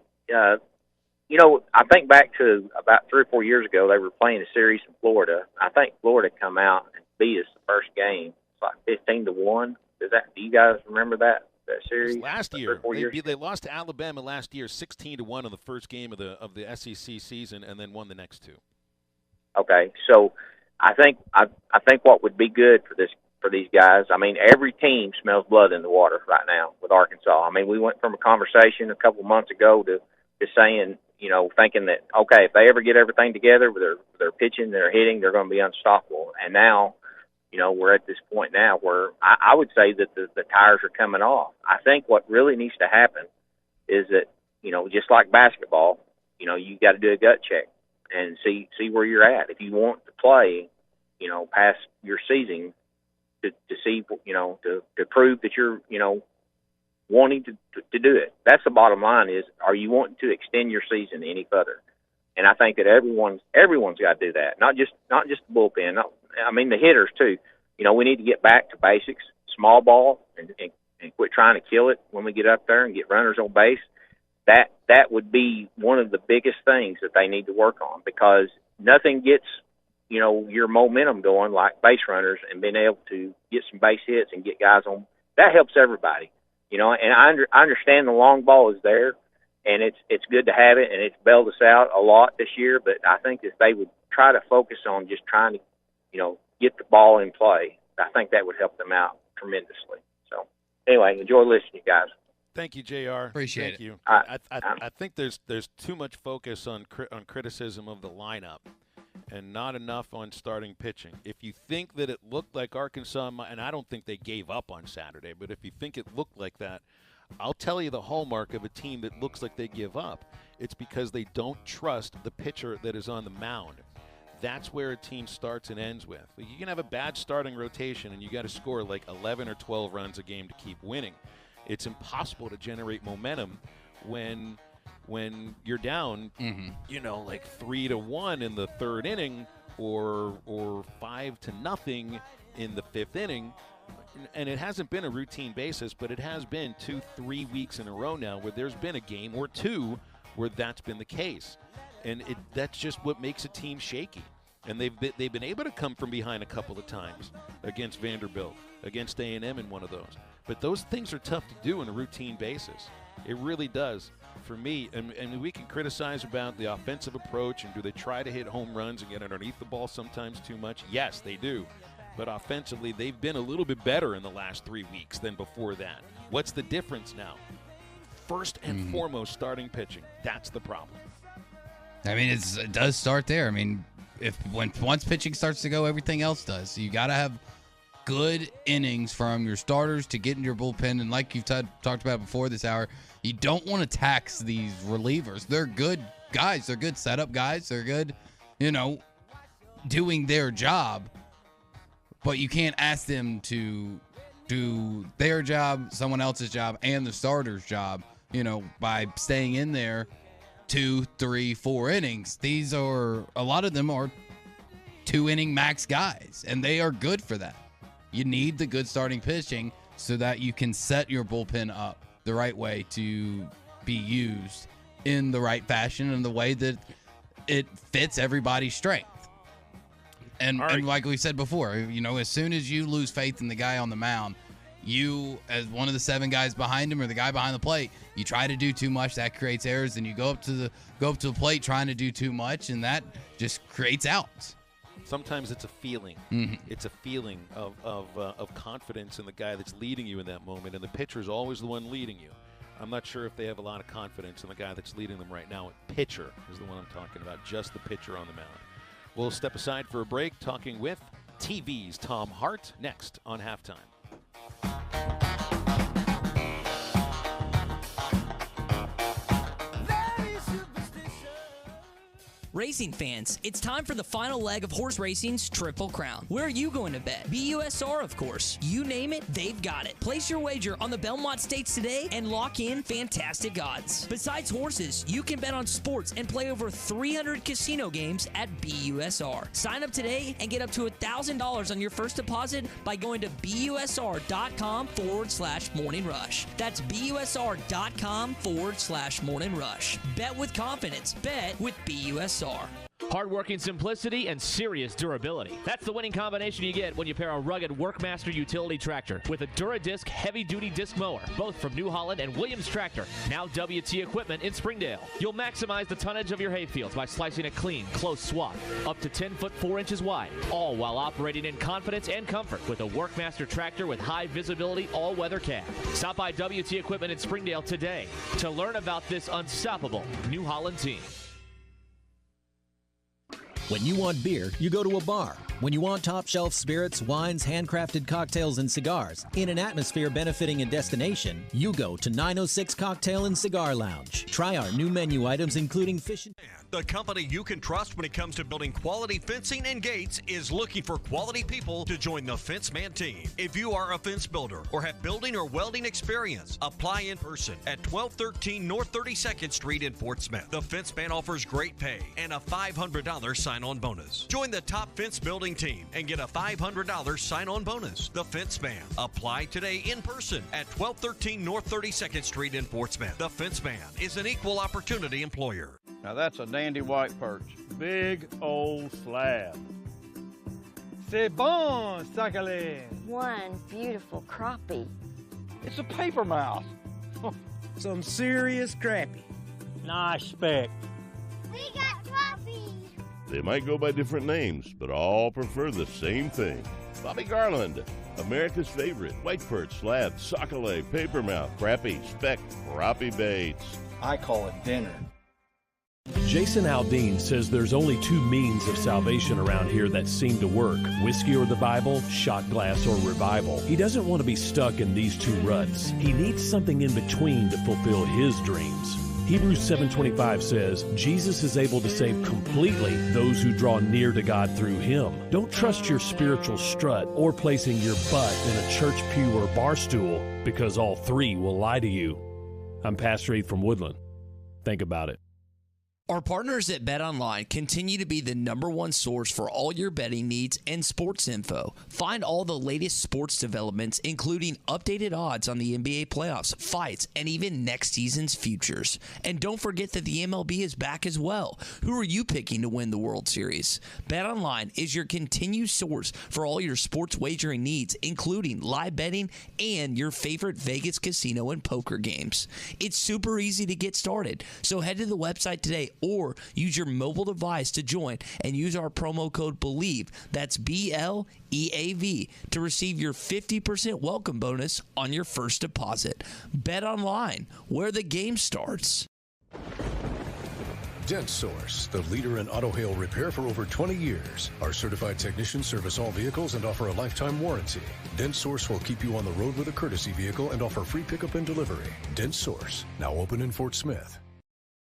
you know, I think back to about 3 or 4 years ago, they were playing a series in Florida. I think Florida come out and beat us the first game. It's like 15-1. Do you guys remember that series? Last year, they lost to Alabama last year, 16-1 in the first game of the SEC season, and then won the next two. Okay, so I think what would be good for these guys. I mean, every team smells blood in the water right now with Arkansas. I mean, we went from a conversation a couple months ago to saying, you know, thinking that, okay, if they ever get everything together with their pitching, their hitting, they're going to be unstoppable. And now, you know, we're at this point now where I would say that the tires are coming off. I think what really needs to happen is that, you know, just like basketball, you know, you got to do a gut check and see where you're at. If you want to play, you know, past your season to see, you know, to prove that you're, you know, wanting to do it. That's the bottom line is, are you wanting to extend your season any further? And I think that everyone's got to do that. Not just the bullpen. I mean, the hitters too. You know, we need to get back to basics, small ball, and quit trying to kill it when we get up there and get runners on base. That would be one of the biggest things that they need to work on, because nothing gets, you know, your momentum going like base runners and being able to get some base hits and get guys on. That helps everybody. You know, and I understand the long ball is there, and it's good to have it, and it's bailed us out a lot this year. But I think if they would try to focus on just trying to, you know, get the ball in play, I think that would help them out tremendously. So, anyway, enjoy listening, guys. Thank you, JR. Appreciate it. Thank you. I think there's too much focus on criticism of the lineup and not enough on starting pitching. If you think that it looked like Arkansas, and I don't think they gave up on Saturday, but if you think it looked like that, I'll tell you the hallmark of a team that looks like they give up. It's because they don't trust the pitcher that is on the mound. That's where a team starts and ends with. You can have a bad starting rotation, and you got to score like 11 or 12 runs a game to keep winning. It's impossible to generate momentum when you're down, you know, like 3-1 in the third inning, or 5-0 in the fifth inning. And it hasn't been a routine basis, but it has been 2-3 weeks in a row now where there's been a game or two where that's been the case. And that's just what makes a team shaky. And they've been able to come from behind a couple of times against Vanderbilt, against A&M in one of those. But those things are tough to do on a routine basis. It really does. For me, and we can criticize about the offensive approach and do they try to hit home runs and get underneath the ball sometimes too much? Yes, they do. But offensively, they've been a little bit better in the last 3 weeks than before that. What's the difference now? First and foremost, starting pitching. That's the problem. I mean, it does start there. I mean, once pitching starts to go, everything else does. So you got to have good innings from your starters to get in your bullpen. And like you've talked about before this hour, you don't want to tax these relievers. They're good guys. They're good setup guys. They're good, you know, doing their job. But you can't ask them to do their job, someone else's job, and the starter's job, you know, by staying in there 2, 3, 4 innings. A lot of them are 2-inning max guys, and they are good for that. You need the good starting pitching so that you can set your bullpen up the right way to be used in the right fashion and the way that it fits everybody's strength. And like we said before, you know, as soon as you lose faith in the guy on the mound, you, as one of the 7 guys behind him or the guy behind the plate, you try to do too much. That creates errors, and you go up to the plate trying to do too much, and that just creates outs. Sometimes it's a feeling. Mm-hmm. It's a feeling of confidence in the guy that's leading you in that moment, and the pitcher is always the one leading you. I'm not sure if they have a lot of confidence in the guy that's leading them right now. Pitcher is the one I'm talking about, just the pitcher on the mound. We'll step aside for a break, talking with TV's Tom Hart next on Halftime. Racing fans, it's time for the final leg of horse racing's Triple Crown. Where are you going to bet? BUSR, of course. You name it, they've got it. Place your wager on the Belmont Stakes today and lock in fantastic odds. Besides horses, you can bet on sports and play over 300 casino games at BUSR. Sign up today and get up to $1,000 on your first deposit by going to BUSR.com/morning rush. That's BUSR.com/morning rush. Bet with confidence. Bet with BUSR. Hardworking simplicity and serious durability. That's the winning combination you get when you pair a rugged Workmaster utility tractor with a Dura-Disc heavy-duty disc mower, both from New Holland and Williams Tractor, now WT Equipment in Springdale. You'll maximize the tonnage of your hayfields by slicing a clean, close swath, up to 10 foot 4 inches wide, all while operating in confidence and comfort with a Workmaster tractor with high visibility all-weather cab. Stop by WT Equipment in Springdale today to learn about this unstoppable New Holland team. When you want beer, you go to a bar. When you want top-shelf spirits, wines, handcrafted cocktails, and cigars, in an atmosphere benefiting a destination, you go to 906 Cocktail and Cigar Lounge. Try our new menu items, including fish and... The company you can trust when it comes to building quality fencing and gates is looking for quality people to join the Fence Man team. If you are a fence builder or have building or welding experience, apply in person at 1213 North 32nd Street in Fort Smith. The Fence Man offers great pay and a $500 sign-on bonus. Join the top fence building team and get a $500 sign-on bonus. The Fence Man. Apply today in person at 1213 North 32nd Street in Fort Smith. The Fence Man is an equal opportunity employer. Now that's a dandy white perch. Big old slab. C'est bon, sacalé. One beautiful crappie. It's a paper mouse. Some serious crappie. Nice speck. We got crappies. They might go by different names, but all prefer the same thing. Bobby Garland, America's favorite. White perch, slab, sockeye, papermouth, crappie, speck, crappie baits. I call it dinner. Jason Aldean says there's only two means of salvation around here that seem to work: whiskey or the Bible, shot glass or revival. He doesn't want to be stuck in these two ruts. He needs something in between to fulfill his dreams. Hebrews 7:25 says, Jesus is able to save completely those who draw near to God through him. Don't trust your spiritual strut or placing your butt in a church pew or bar stool, because all three will lie to you. I'm Pastor Heath from Woodland. Think about it. Our partners at BetOnline continue to be the #1 source for all your betting needs and sports info. Find all the latest sports developments, including updated odds on the NBA playoffs, fights, and even next season's futures. And don't forget that the MLB is back as well. Who are you picking to win the World Series? BetOnline is your continued source for all your sports wagering needs, including live betting and your favorite Vegas casino and poker games. It's super easy to get started, so head to the website today or use your mobile device to join and use our promo code BELIEVE, that's BLEAV, to receive your 50% welcome bonus on your first deposit. Bet online, where the game starts. Dent Source, the leader in auto hail repair for over 20 years. Our certified technicians service all vehicles and offer a lifetime warranty. Dent Source will keep you on the road with a courtesy vehicle and offer free pickup and delivery. Dent Source, now open in Fort Smith.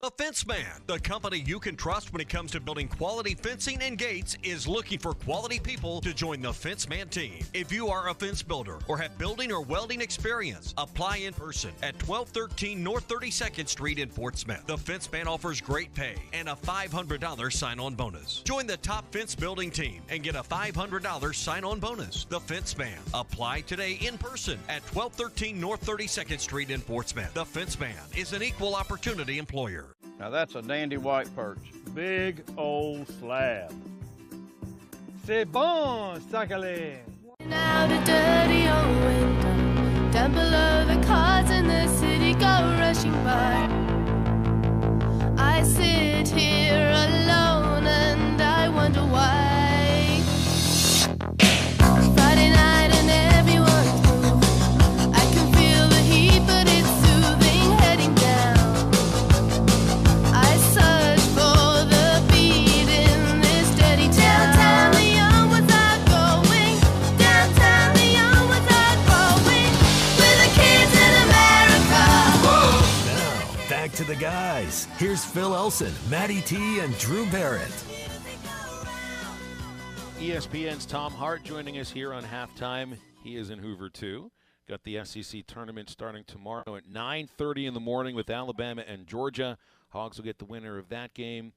The Fence Man, the company you can trust when it comes to building quality fencing and gates, is looking for quality people to join the Fence Man team. If you are a fence builder or have building or welding experience, apply in person at 1213 North 32nd Street in Fort Smith. The Fence Man offers great pay and a $500 sign-on bonus. Join the top fence building team and get a $500 sign-on bonus. The Fence Man. Apply today in person at 1213 North 32nd Street in Fort Smith. The Fence Man is an equal opportunity employer. Now that's a dandy white perch. Big old slab. C'est bon, sacalé. Out a dirty old window, down below the cars in the city go rushing by. I sit here alone and I wonder why. here's Phil Elson, Matty T, and Drew Barrett. ESPN's Tom Hart joining us here on Halftime. He is in Hoover, too. Got the SEC tournament starting tomorrow at 9:30 in the morning with Alabama and Georgia. Hogs will get the winner of that game.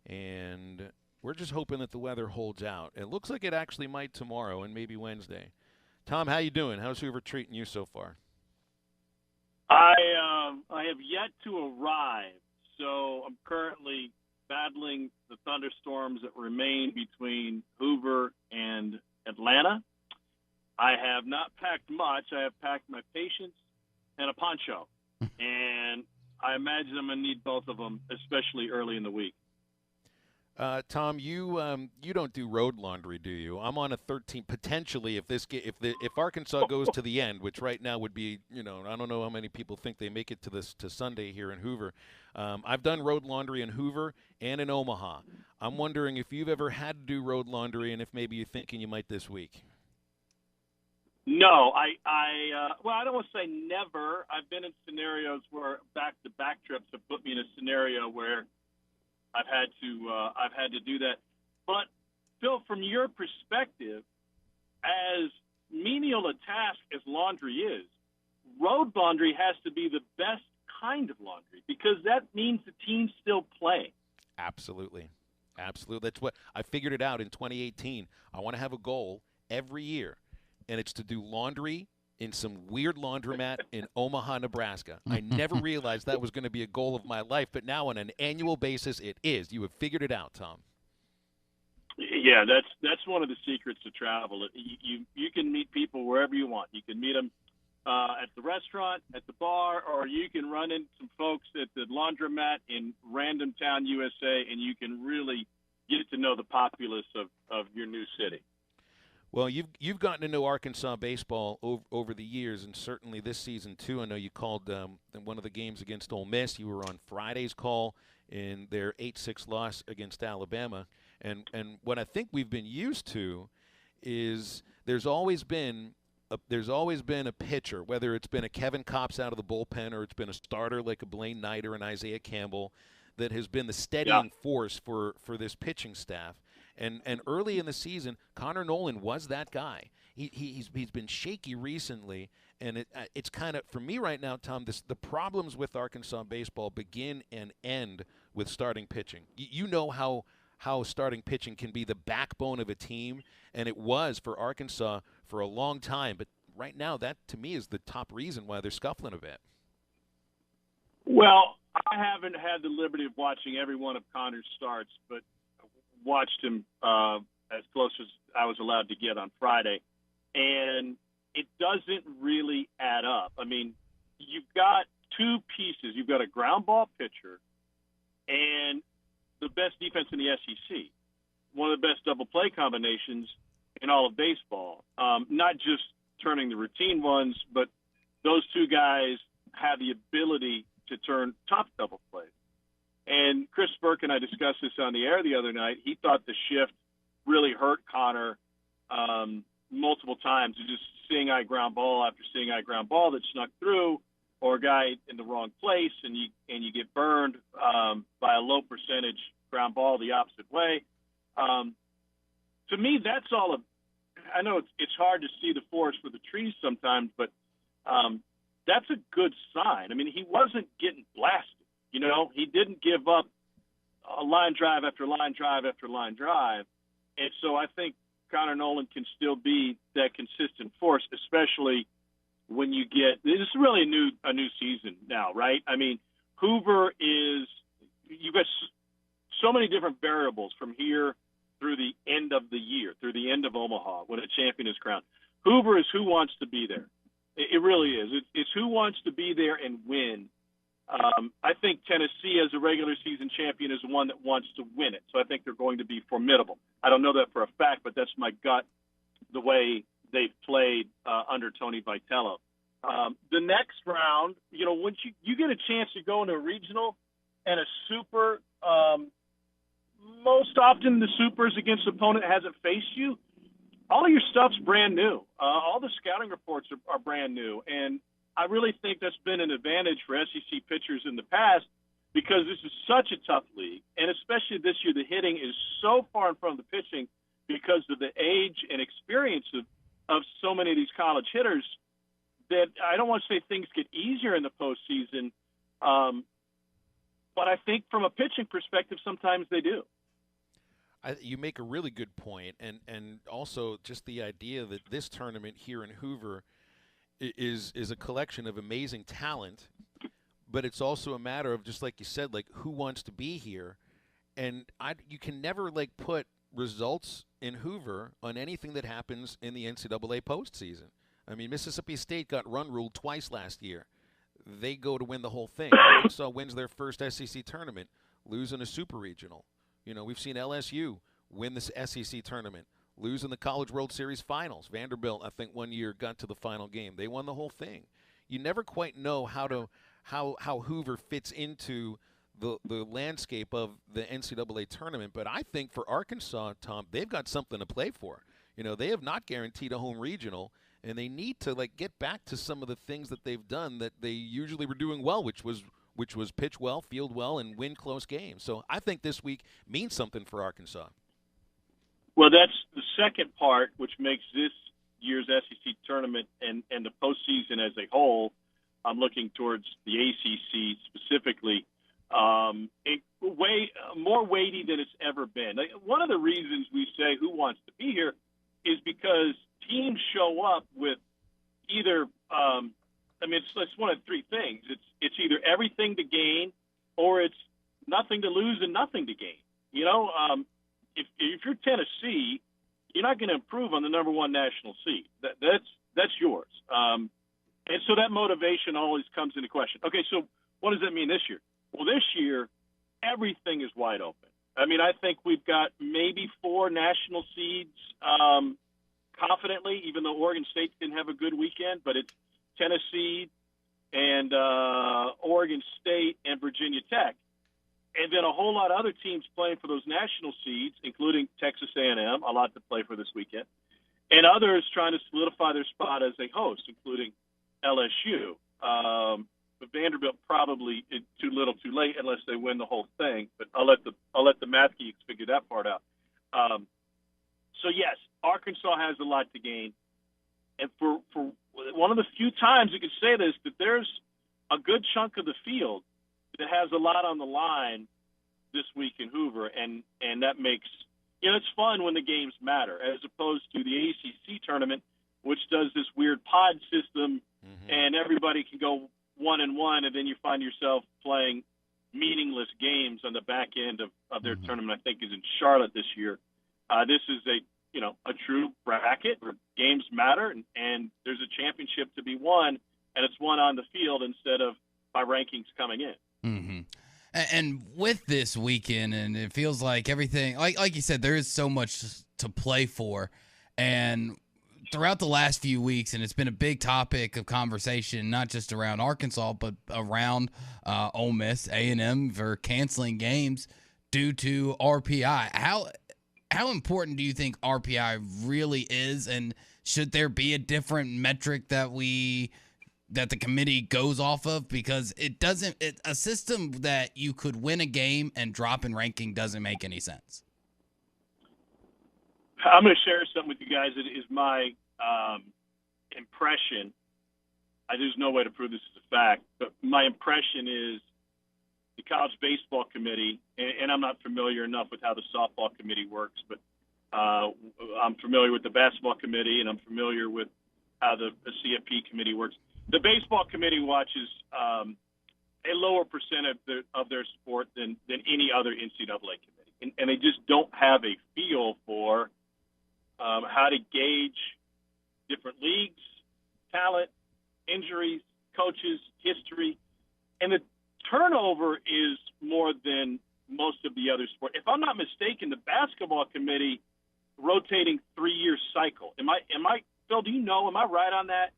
And we're just hoping that the weather holds out. It looks like it actually might tomorrow and maybe Wednesday. Tom, how you doing? How's Hoover treating you so far? I have yet to arrive, so I'm currently battling the thunderstorms that remain between Hoover and Atlanta. I have not packed much. I have packed my patience and a poncho, and I imagine I'm going to need both of them, especially early in the week. Tom, you don't do road laundry, do you? I'm on a 13 potentially if Arkansas goes to the end, which right now would be, I don't know how many people think they make it to Sunday here in Hoover. I've done road laundry in Hoover and in Omaha. I'm wondering if you've ever had to do road laundry and if maybe you're thinking you might this week. No, well, I don't want to say never. I've been in scenarios where back-to-back trips have put me in a scenario where I've had to do that. But Phil, from your perspective, as menial a task as laundry is, road laundry has to be the best kind of laundry because that means the team's still playing. Absolutely. That's what I figured it out in 2018. I want to have a goal every year, and it's to do laundry in some weird laundromat in Omaha, Nebraska. I never realized that was going to be a goal of my life, but now on an annual basis it is. You have figured it out, Tom. Yeah, that's one of the secrets to travel. You can meet people wherever you want. You can meet them at the restaurant, at the bar, or you can run into some folks at the laundromat in random town USA, and you can really get to know the populace of your new city. Well, you've gotten to know Arkansas baseball over the years, and certainly this season too. I know you called one of the games against Ole Miss. You were on Friday's call in their 8-6 loss against Alabama. And what I think we've been used to is there's always been a pitcher, whether it's been a Kevin Kopps out of the bullpen or it's been a starter like a Blaine Knight or an Isaiah Campbell, that has been the steadying force for this pitching staff. And early in the season, Connor Nolan was that guy. He's been shaky recently, and it's kind of, for me right now, Tom, the problems with Arkansas baseball begin and end with starting pitching. You know how starting pitching can be the backbone of a team, and it was for Arkansas for a long time. But right now, that to me is the top reason why they're scuffling a bit. Well, I haven't had the liberty of watching every one of Connor's starts, but watched him as close as I was allowed to get on Friday, and it doesn't really add up. I mean, you've got two pieces. You've got a ground ball pitcher and the best defense in the SEC, one of the best double play combinations in all of baseball. Not just turning the routine ones, but those two guys have the ability to turn top double plays. And Chris Burke and I discussed this on the air the other night. He thought the shift really hurt Connor multiple times. Just seeing eye ground ball after seeing eye ground ball that snuck through, or a guy in the wrong place, and you get burned by a low percentage ground ball the opposite way. To me, that's all. I know it's hard to see the forest for the trees sometimes, but that's a good sign. I mean, he wasn't getting blasted. He didn't give up a line drive after line drive after line drive. And so I think Connor Nolan can still be that consistent force, especially when you get – this is really a new season now, right? I mean, Hoover is – you've got so many different variables from here through the end of the year, through the end of Omaha when a champion is crowned. Hoover is who wants to be there. It really is. It's who wants to be there and win. I think Tennessee, as a regular season champion, is one that wants to win it. So I think they're going to be formidable. I don't know that for a fact, but that's my gut, the way they've played under Tony Vitello. The next round, once you get a chance to go into a regional and a super, most often the supers against an opponent hasn't faced you, all of your stuff's brand new. All the scouting reports are brand new. And I really think that's been an advantage for SEC pitchers in the past because this is such a tough league, and especially this year, the hitting is so far in front of the pitching because of the age and experience of so many of these college hitters that I don't want to say things get easier in the postseason, but I think from a pitching perspective, sometimes they do. You make a really good point, and also just the idea that this tournament here in Hoover is a collection of amazing talent, but it's also a matter of, just like you said, like who wants to be here, and you can never like put results in Hoover on anything that happens in the NCAA postseason. I mean, Mississippi State got run ruled twice last year. They go to win the whole thing. Arkansas wins their first SEC tournament, lose in a super regional. You know, we've seen LSU win this SEC tournament, lose in the College World Series finals. Vanderbilt, I think, one year got to the final game. They won the whole thing. You never quite know how Hoover fits into the landscape of the NCAA tournament. But I think for Arkansas, Tom, they've got something to play for. You know, they have not guaranteed a home regional, and they need to like get back to some of the things that they've done that they usually were doing well, which was pitch well, field well, and win close games. So I think this week means something for Arkansas. Well, that's the second part, which makes this year's SEC tournament and the postseason as a whole, I'm looking towards the ACC specifically, way more weighty than it's ever been. Like, one of the reasons we say who wants to be here is because teams show up with either it's one of three things. It's either everything to gain, or it's nothing to lose and nothing to gain. You know, if you're Tennessee, you're not going to improve on the number one national seed. That's yours. And so that motivation always comes into question. Okay, so what does that mean this year? Well, this year, everything is wide open. I mean, I think we've got maybe 4 national seeds confidently, even though Oregon State didn't have a good weekend, but it's Tennessee and Oregon State and Virginia Tech. And then a whole lot of other teams playing for those national seeds, including Texas A&M, a lot to play for this weekend, and others trying to solidify their spot as a host, including LSU. But Vanderbilt probably too little, too late, unless they win the whole thing. But I'll let the math geeks figure that part out. So yes, Arkansas has a lot to gain, and for one of the few times you can say this, that there's a good chunk of the field that has a lot on the line this week in Hoover, and that makes, it's fun when the games matter, as opposed to the ACC tournament, which does this weird pod system, and everybody can go 1-1, and then you find yourself playing meaningless games on the back end of their tournament. I think is in Charlotte this year. This is a true bracket where games matter, and there's a championship to be won, and it's won on the field instead of by rankings coming in. Mm-hmm. And with this weekend, and it feels like everything, like you said, there is so much to play for. And throughout the last few weeks, and it's been a big topic of conversation, not just around Arkansas, but around Ole Miss, A&M for canceling games due to RPI. How important do you think RPI really is, and should there be a different metric that the committee goes off of? Because a system that you could win a game and drop in ranking doesn't make any sense. I'm going to share something with you guys. It is my impression. There's no way to prove this is a fact, but my impression is the college baseball committee, and I'm not familiar enough with how the softball committee works, but I'm familiar with the basketball committee, and I'm familiar with how the CFP committee works. The baseball committee watches a lower percent of their sport than any other NCAA committee, and they just don't have a feel for how to gauge different leagues, talent, injuries, coaches, history, and the turnover is more than most of the other sports. If I'm not mistaken, the basketball committee rotating 3-year cycle. Am I Phil? Do you know? Am I right on that?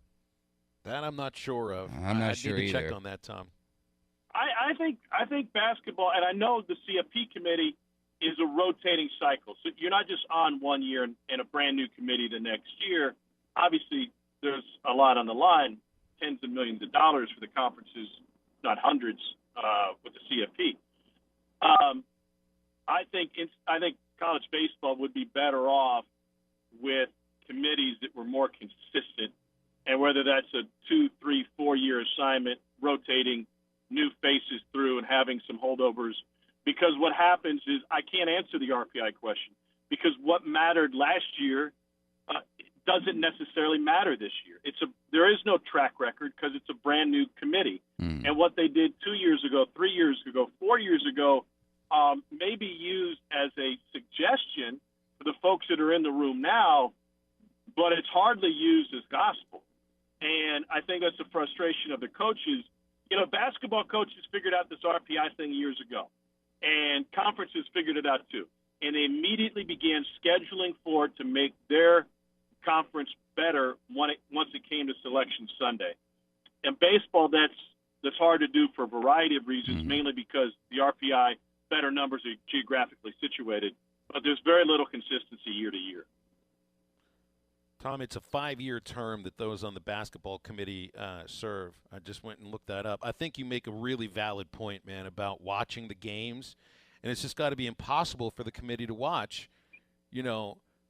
That I'm not sure of. I'm not sure need to either. check on that, Tom. I think basketball, and I know the CFP committee is a rotating cycle. So you're not just on 1 year and a brand new committee the next year. Obviously, there's a lot on the line, tens of millions of dollars for the conferences, not hundreds, with the CFP. I think college baseball would be better off with committees that were more consistent, and whether that's a 2, 3, 4-year assignment, rotating new faces through and having some holdovers. Because what happens is I can't answer the RPI question, because what mattered last year doesn't necessarily matter this year. There is no track record because it's a brand new committee. And what they did 2 years ago, 3 years ago, 4 years ago may be used as a suggestion for the folks that are in the room now, but it's hardly used as gospel. And I think that's the frustration of the coaches. You know, basketball coaches figured out this RPI thing years ago, and conferences figured it out too. And they immediately began scheduling for it to make their conference better once it came to Selection Sunday. And baseball, that's hard to do for a variety of reasons, mainly because the RPI better numbers are geographically situated, but there's very little consistency year to year. Tom, it's a 5-year term that those on the basketball committee serve. I just went and looked that up. I think you make a really valid point, man, about watching the games, and it's just got to be impossible for the committee to watch,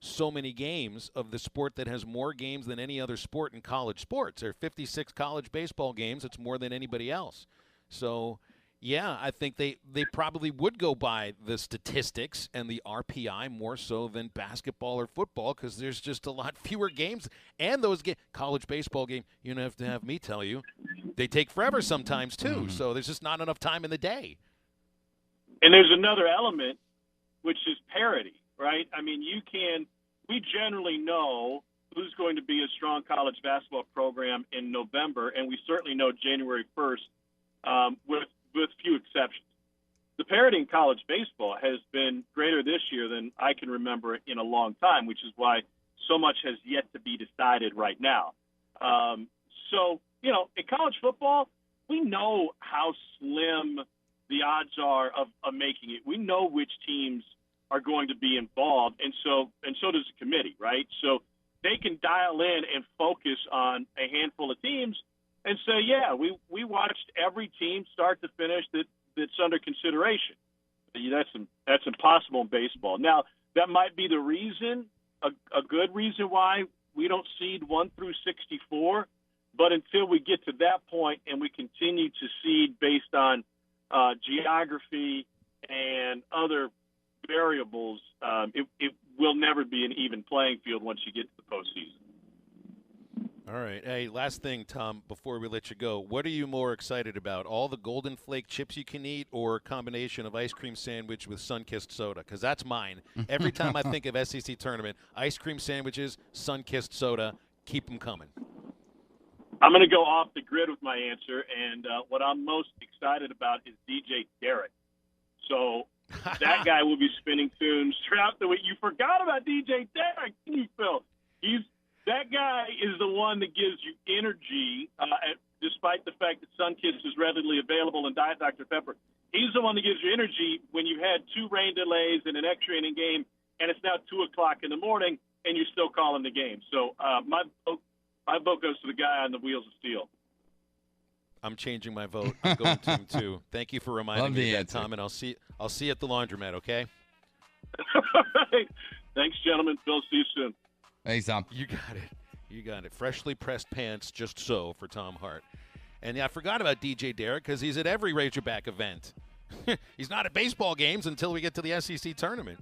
so many games of the sport that has more games than any other sport in college sports. There are 56 college baseball games. It's more than anybody else. So, yeah, I think they probably would go by the statistics and the RPI more so than basketball or football, because there's just a lot fewer games. And those college baseball games, you don't have to have me tell you, they take forever sometimes too. So there's just not enough time in the day. And there's another element, which is parity, right? I mean, we generally know who's going to be a strong college basketball program in November, and we certainly know January 1st with few exceptions. The parity in college baseball has been greater this year than I can remember in a long time, which is why so much has yet to be decided right now. In college football, we know how slim the odds are of making it. We know which teams are going to be involved, and so does the committee, right? So they can dial in and focus on a handful of teams and say, yeah, we watched every team start to finish that's under consideration. That's impossible in baseball. Now, that might be the reason, a good reason why we don't seed 1 through 64, but until we get to that point and we continue to seed based on geography and other variables, it will never be an even playing field once you get to the postseason. All right. Hey, last thing, Tom, before we let you go. What are you more excited about, all the Golden Flake chips you can eat or a combination of ice cream sandwich with sun-kissed soda? Because that's mine. Every time I think of SEC tournament, ice cream sandwiches, sun-kissed soda, keep them coming. I'm going to go off the grid with my answer, and what I'm most excited about is DJ Derek. So that guy will be spinning tunes throughout the week. You forgot about DJ Derek, didn't you, Phil? That guy is the one that gives you energy, despite the fact that Sunkist is readily available in Diet Dr. Pepper. He's the one that gives you energy when you had 2 rain delays and an extra inning game, and it's now 2 o'clock in the morning, and you're still calling the game. So my vote goes to the guy on the wheels of steel. I'm changing my vote. I'm going to him too. Thank you for reminding me of that, Tom, and I'll see you at the laundromat, okay? Thanks, gentlemen. Phil, see you soon. Thanks, Tom. You got it. Freshly pressed pants, just so, for Tom Hart. And I forgot about DJ Derek because he's at every Razorback event. He's not at baseball games until we get to the SEC tournament.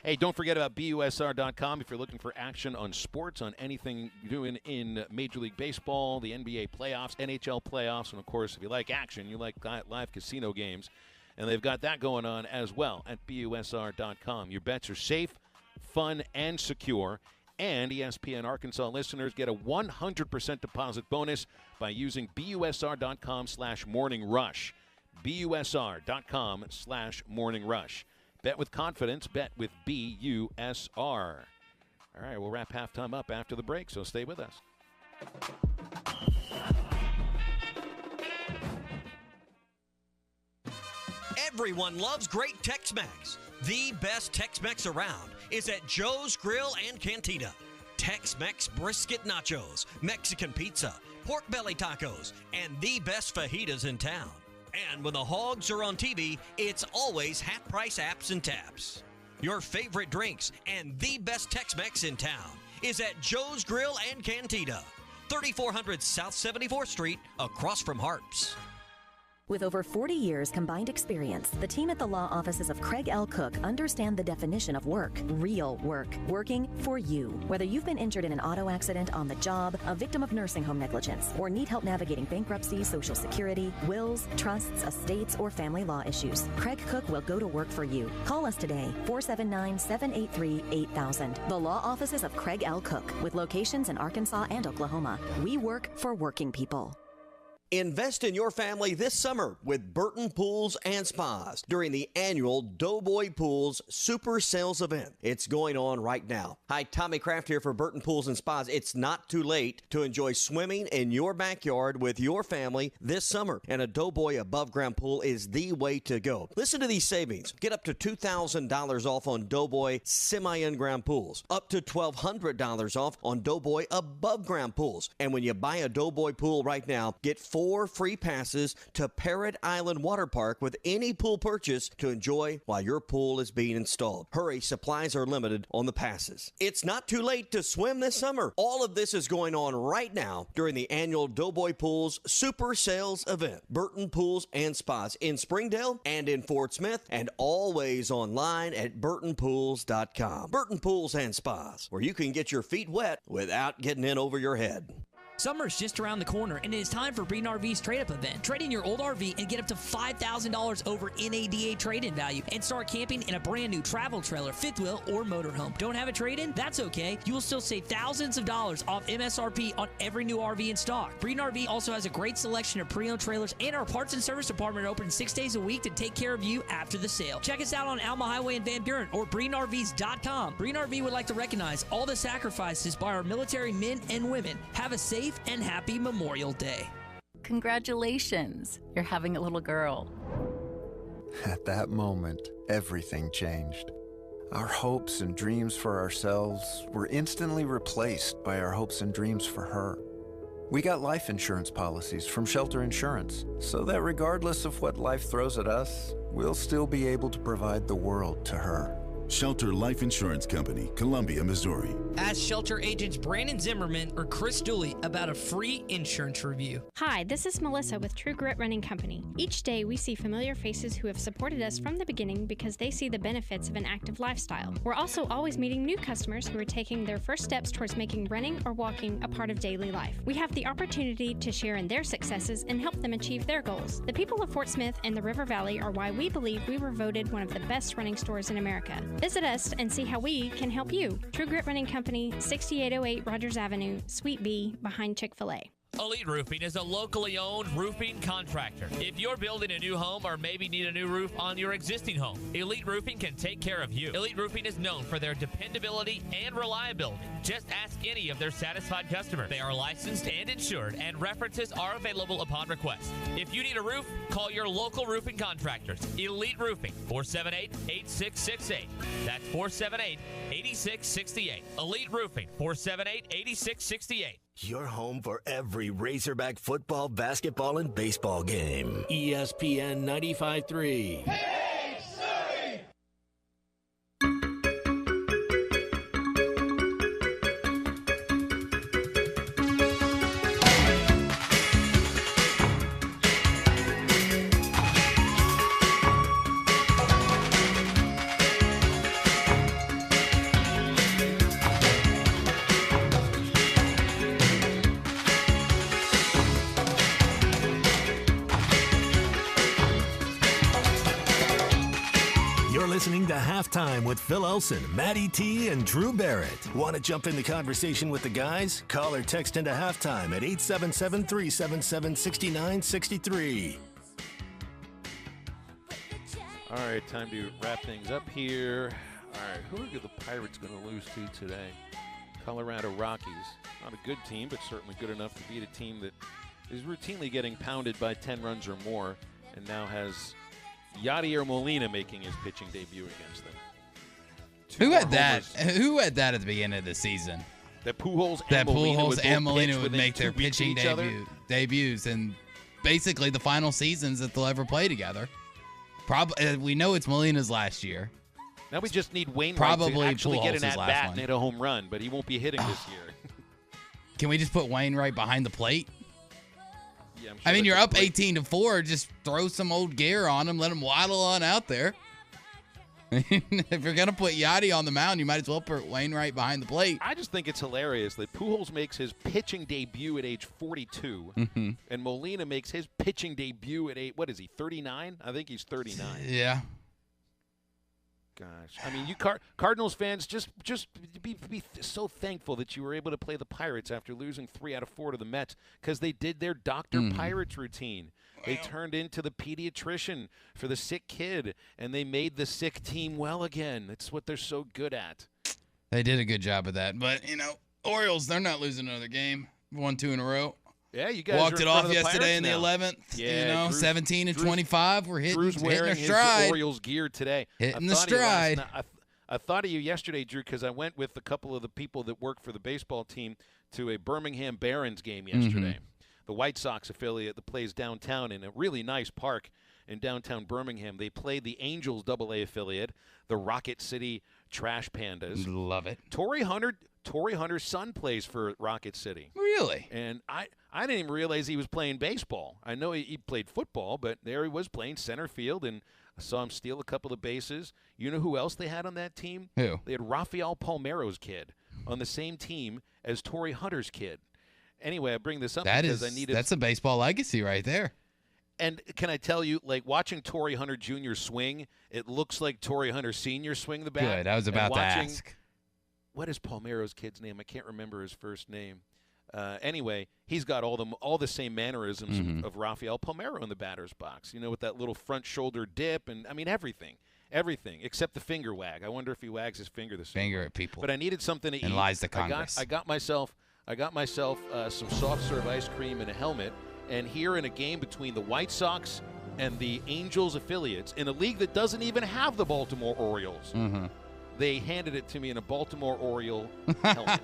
Hey, don't forget about BUSR.com if you're looking for action on sports, on anything doing in Major League Baseball, the NBA playoffs, NHL playoffs, and, of course, if you like action, you like live casino games. And they've got that going on as well at BUSR.com. Your bets are safe, fun, and secure. And ESPN Arkansas listeners get a 100% deposit bonus by using BUSR.com/morningrush. BUSR.com/morningrush. Bet with confidence. Bet with BUSR. All right, we'll wrap halftime up after the break, so stay with us. Everyone loves great Tex-Mex. The best Tex-Mex around is at Joe's Grill and Cantina. Tex-Mex brisket nachos, Mexican pizza, pork belly tacos, and the best fajitas in town. And when the Hogs are on TV, it's always half-price apps and taps. Your favorite drinks and the best Tex-Mex in town is at Joe's Grill and Cantina, 3400 South 74th Street, across from Hart's. With over 40 years combined experience, the team at the law offices of Craig L. Cook understand the definition of work, real work, working for you. Whether you've been injured in an auto accident, on the job, a victim of nursing home negligence, or need help navigating bankruptcy, Social Security, wills, trusts, estates, or family law issues, Craig Cook will go to work for you. Call us today, 479-783-8000. The law offices of Craig L. Cook, with locations in Arkansas and Oklahoma. We work for working people. Invest in your family this summer with Burton Pools and Spas during the annual Doughboy Pools Super Sales Event. It's going on right now. Hi, Tommy Kraft here for Burton Pools and Spas. It's not too late to enjoy swimming in your backyard with your family this summer, and a Doughboy above-ground pool is the way to go. Listen to these savings. Get up to $2,000 off on Doughboy semi-in-ground pools, up to $1,200 off on Doughboy above-ground pools. And when you buy a Doughboy pool right now, get 4 free passes to Parrot Island Water Park with any pool purchase to enjoy while your pool is being installed. Hurry, supplies are limited on the passes. It's not too late to swim this summer. All of this is going on right now during the annual Doughboy Pools Super Sales Event. Burton Pools and Spas in Springdale and in Fort Smith, and always online at burtonpools.com. Burton Pools and Spas, where you can get your feet wet without getting in over your head. Summer's just around the corner, and it is time for Breeden RV's trade-up event. Trade in your old RV and get up to $5,000 over NADA trade-in value and start camping in a brand new travel trailer, fifth wheel, or motorhome. Don't have a trade-in? That's okay. You will still save thousands of dollars off MSRP on every new RV in stock. Breeden RV also has a great selection of pre-owned trailers, and our parts and service department open 6 days a week to take care of you after the sale. Check us out on Alma Highway in Van Buren or BreedenRVs.com. Breeden RV would like to recognize all the sacrifices by our military men and women. Have a safe and happy Memorial Day. Congratulations, you're having a little girl. At that moment, everything changed. Our hopes and dreams for ourselves were instantly replaced by our hopes and dreams for her. We got life insurance policies from Shelter Insurance, so that regardless of what life throws at us, we'll still be able to provide the world to her. Shelter Life Insurance Company, Columbia, Missouri. Ask Shelter agents Brandon Zimmerman or Chris Dooley about a free insurance review. Hi, this is Melissa with True Grit Running Company. Each day we see familiar faces who have supported us from the beginning because they see the benefits of an active lifestyle. We're also always meeting new customers who are taking their first steps towards making running or walking a part of daily life. We have the opportunity to share in their successes and help them achieve their goals. The people of Fort Smith and the River Valley are why we believe we were voted one of the best running stores in America. Visit us and see how we can help you. True Grit Running Company, 6808 Rogers Avenue, Suite B, behind Chick-fil-A. Elite Roofing is a locally owned roofing contractor. If you're building a new home or maybe need a new roof on your existing home, Elite Roofing can take care of you. Elite Roofing is known for their dependability and reliability. Just ask any of their satisfied customers. They are licensed and insured, and references are available upon request. If you need a roof, call your local roofing contractors. Elite Roofing, 478-8668. That's 478-8668. Elite Roofing, 478-8668. Your home for every Razorback football, basketball, and baseball game. ESPN 95.3. Listening to Halftime with Phil Elson, Matty T, and Drew Barrett. Want to jump in the conversation with the guys? Call or text into Halftime at 877-377-6963. All right, time to wrap things up here. All right, who are the Pirates going to lose to today? Colorado Rockies. Not a good team, but certainly good enough to beat a team that is routinely getting pounded by 10 runs or more and now has Yadier Molina making his pitching debut against them. Who had that at the beginning of the season? That Pujols and Molina would make their pitching debuts, and basically the final seasons that they'll ever play together. Probably, we know it's Molina's last year. Now we just need Wainwright Probably to actually get an Pujols' last at-bat one. and hit a home run, but he won't be hitting this year. Can we just put Wainwright behind the plate? Yeah, I'm sure I mean, that's you're a up great- 18-4. Just throw some old gear on him. Let him waddle on out there. If you're going to put Yachty on the mound, you might as well put Wainwright behind the plate. I just think it's hilarious that Pujols makes his pitching debut at age 42, and Molina makes his pitching debut at 39? I think he's 39. Yeah. Gosh, I mean, you Cardinals fans, just be so thankful that you were able to play the Pirates after losing 3 out of 4 to the Mets, because they did their Dr. Pirates routine. They turned into the pediatrician for the sick kid, and they made the sick team well again. That's what they're so good at. They did a good job of that. But, Orioles, they're not losing another game. Won 2 in a row. Yeah, you guys walked are it in front off of the yesterday in the Pirates 11th. now. Yeah, 17 and 25. We're hitting Drew's wearing our his stride. Orioles gear today. Hitting the stride. I thought of you yesterday, Drew, because I went with a couple of the people that work for the baseball team to a Birmingham Barons game yesterday. The White Sox affiliate that plays downtown in a really nice park in downtown Birmingham. They played the Angels AA affiliate, the Rocket City Trash Pandas. Love it. Torrey Hunter's son plays for Rocket City. Really? And I didn't even realize he was playing baseball. I know he played football, but there he was playing center field, and I saw him steal a couple of bases. You know who else they had on that team? Who? They had Rafael Palmeiro's kid on the same team as Torrey Hunter's kid. Anyway, I bring this up because I needed. That's a baseball legacy right there. And can I tell you, like, watching Torrey Hunter Jr. swing, it looks like Torrey Hunter Sr. swing the bat. Good. I was about to ask. What is Palmeiro's kid's name? I can't remember his first name. Anyway, he's got all the same mannerisms of Rafael Palmeiro in the batter's box. With that little front shoulder dip, and I mean everything except the finger wag. I wonder if he wags his finger the same. Finger at people. But I needed something to eat. And lies to Congress. I got myself some soft serve ice cream and a helmet. And here in a game between the White Sox and the Angels affiliates, in a league that doesn't even have the Baltimore Orioles, they handed it to me in a Baltimore Oriole helmet.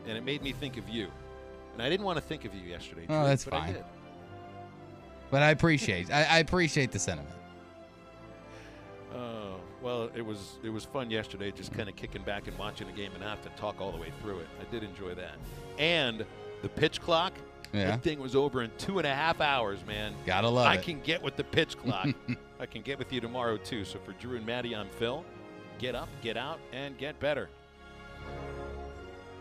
And it made me think of you. And I didn't want to think of you yesterday, Drew, that's but fine. I did. But I appreciate the sentiment. Well, it was fun yesterday, just kind of kicking back and watching the game and not have to talk all the way through it. I did enjoy that. And the pitch clock, that thing was over in 2.5 hours, man. Gotta love it. I can get with the pitch clock. I can get with you tomorrow, too. So for Drew and Maddie, I'm Phil. Get up, get out, and get better.